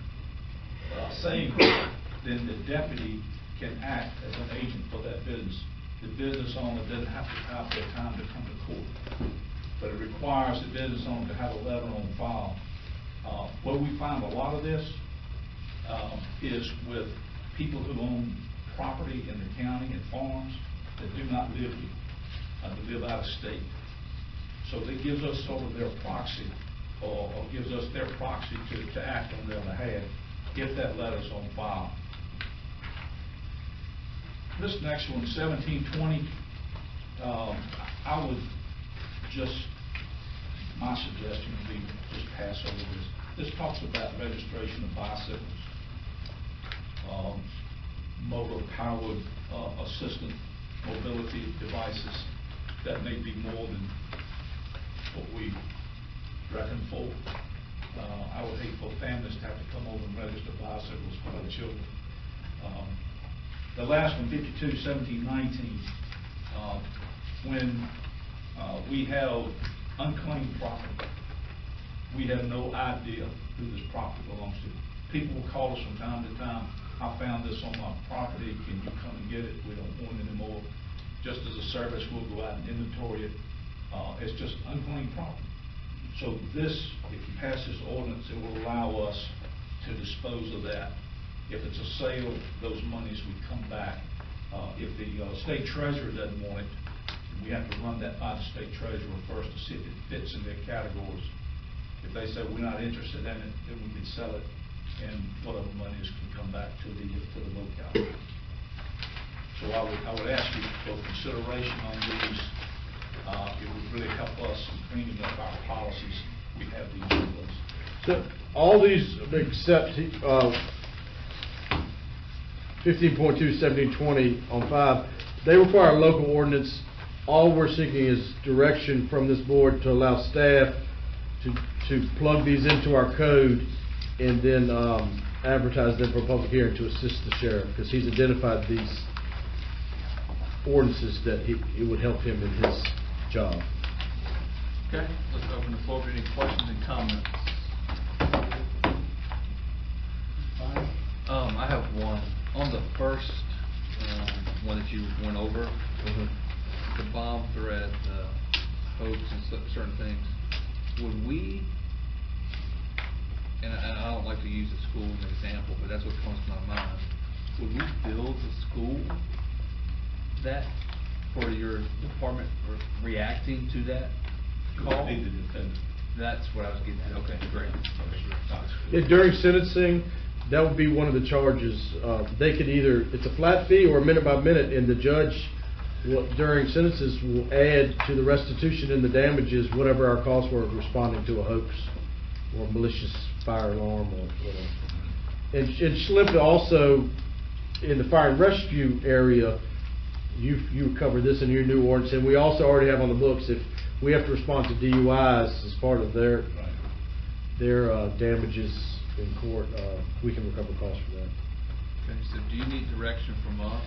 saying that, then the deputy can act as an agent for that business. The business owner doesn't have to have their time to come to court, but it requires the business owner to have a letter on file. Where we find a lot of this is with people who own property in the county and farms that do not live here, that live out of state. So it gives us sort of their proxy, or gives us their proxy to act on their behalf if that letter's on file. This next one, 1720, I would just, my suggestion would be just pass over this. This talks about registration of bicycles, motor powered assistant mobility devices that may be more than what we reckon for. I would hate for families to have to come over and register bicycles for their children. The last one, 52-17-19, when we held unclaimed property, we have no idea who this property belongs to. People will call us from time to time, I found this on my property, can you come and get it? We don't want it anymore. Just as a service, we'll go out and inventory it. It's just unclaimed property. So this, if you pass this ordinance, it will allow us to dispose of that. If it's a sale, those monies would come back. If the state treasurer doesn't want it, we have to run that by the state treasurer first to see if it fits in their categories. If they say we're not interested in it, then we could sell it, and whatever monies can come back to the locality. So I would ask you for consideration on these. It would really help us in cleaning up our policies. We have these in place. So all these except 15.2, 17.20 on 5, they require a local ordinance. All we're seeking is direction from this board to allow staff to plug these into our code and then advertise them for public hearing to assist the sheriff, because he's identified these ordinances that it would help him in his job. Okay, let's open the floor for any questions and comments. I have one. On the first one that you went over, the bomb threat, the hoax and certain things, would we, and I don't like to use the school as an example, but that's what comes to my mind, would we build the school that for your department or reacting to that call? Need to defend it. That's what I was getting at. Okay, great. Yeah, during sentencing, that would be one of the charges. They could either, it's a flat fee or minute by minute, and the judge during sentences will add to the restitution and the damages whatever our costs were responding to a hoax or malicious fire alarm or whatever. And Schlipp also, in the fire and rescue area, you cover this in your new ordinance, and we also already have on the books, if we have to respond to DUIs as part of their damages in court, we can recover costs for that. Okay, so do you need direction from us?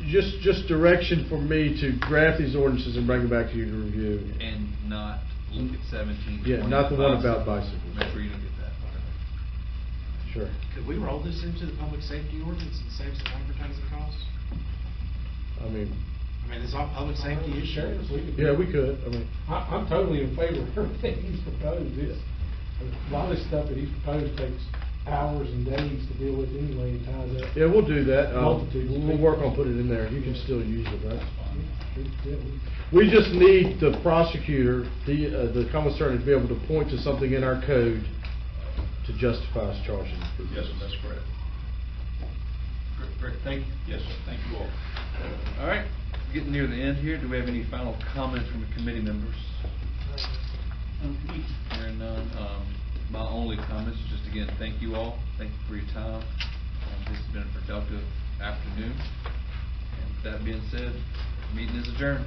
Just direction for me to draft these ordinances and bring them back to you to review. And not look at 17. Yeah, not the one about bicycles. Make sure you don't get that. Sure. Could we roll this into the public safety ordinance and save some advertising costs? I mean, it's all public safety issues. yeah, we could. I'm totally in favor of everything he's proposed. A lot of this stuff that he's proposed takes hours and days to deal with anyway, and ties up. Yeah, we'll do that. Multitudes of We'll people. work on putting it in there. You can still use it, right? We just need the prosecutor, the commissariat, attorney, to be able to point to something in our code to justify us charging. Yes, sir, that's correct. Great, thank you. Yes, sir, thank you all. All right, getting near the end here. Do we have any final comments from the committee members? Hearing none. My only comments is just, again, thank you all. Thank you for your time. This has been a productive afternoon. And with that being said, meeting is adjourned.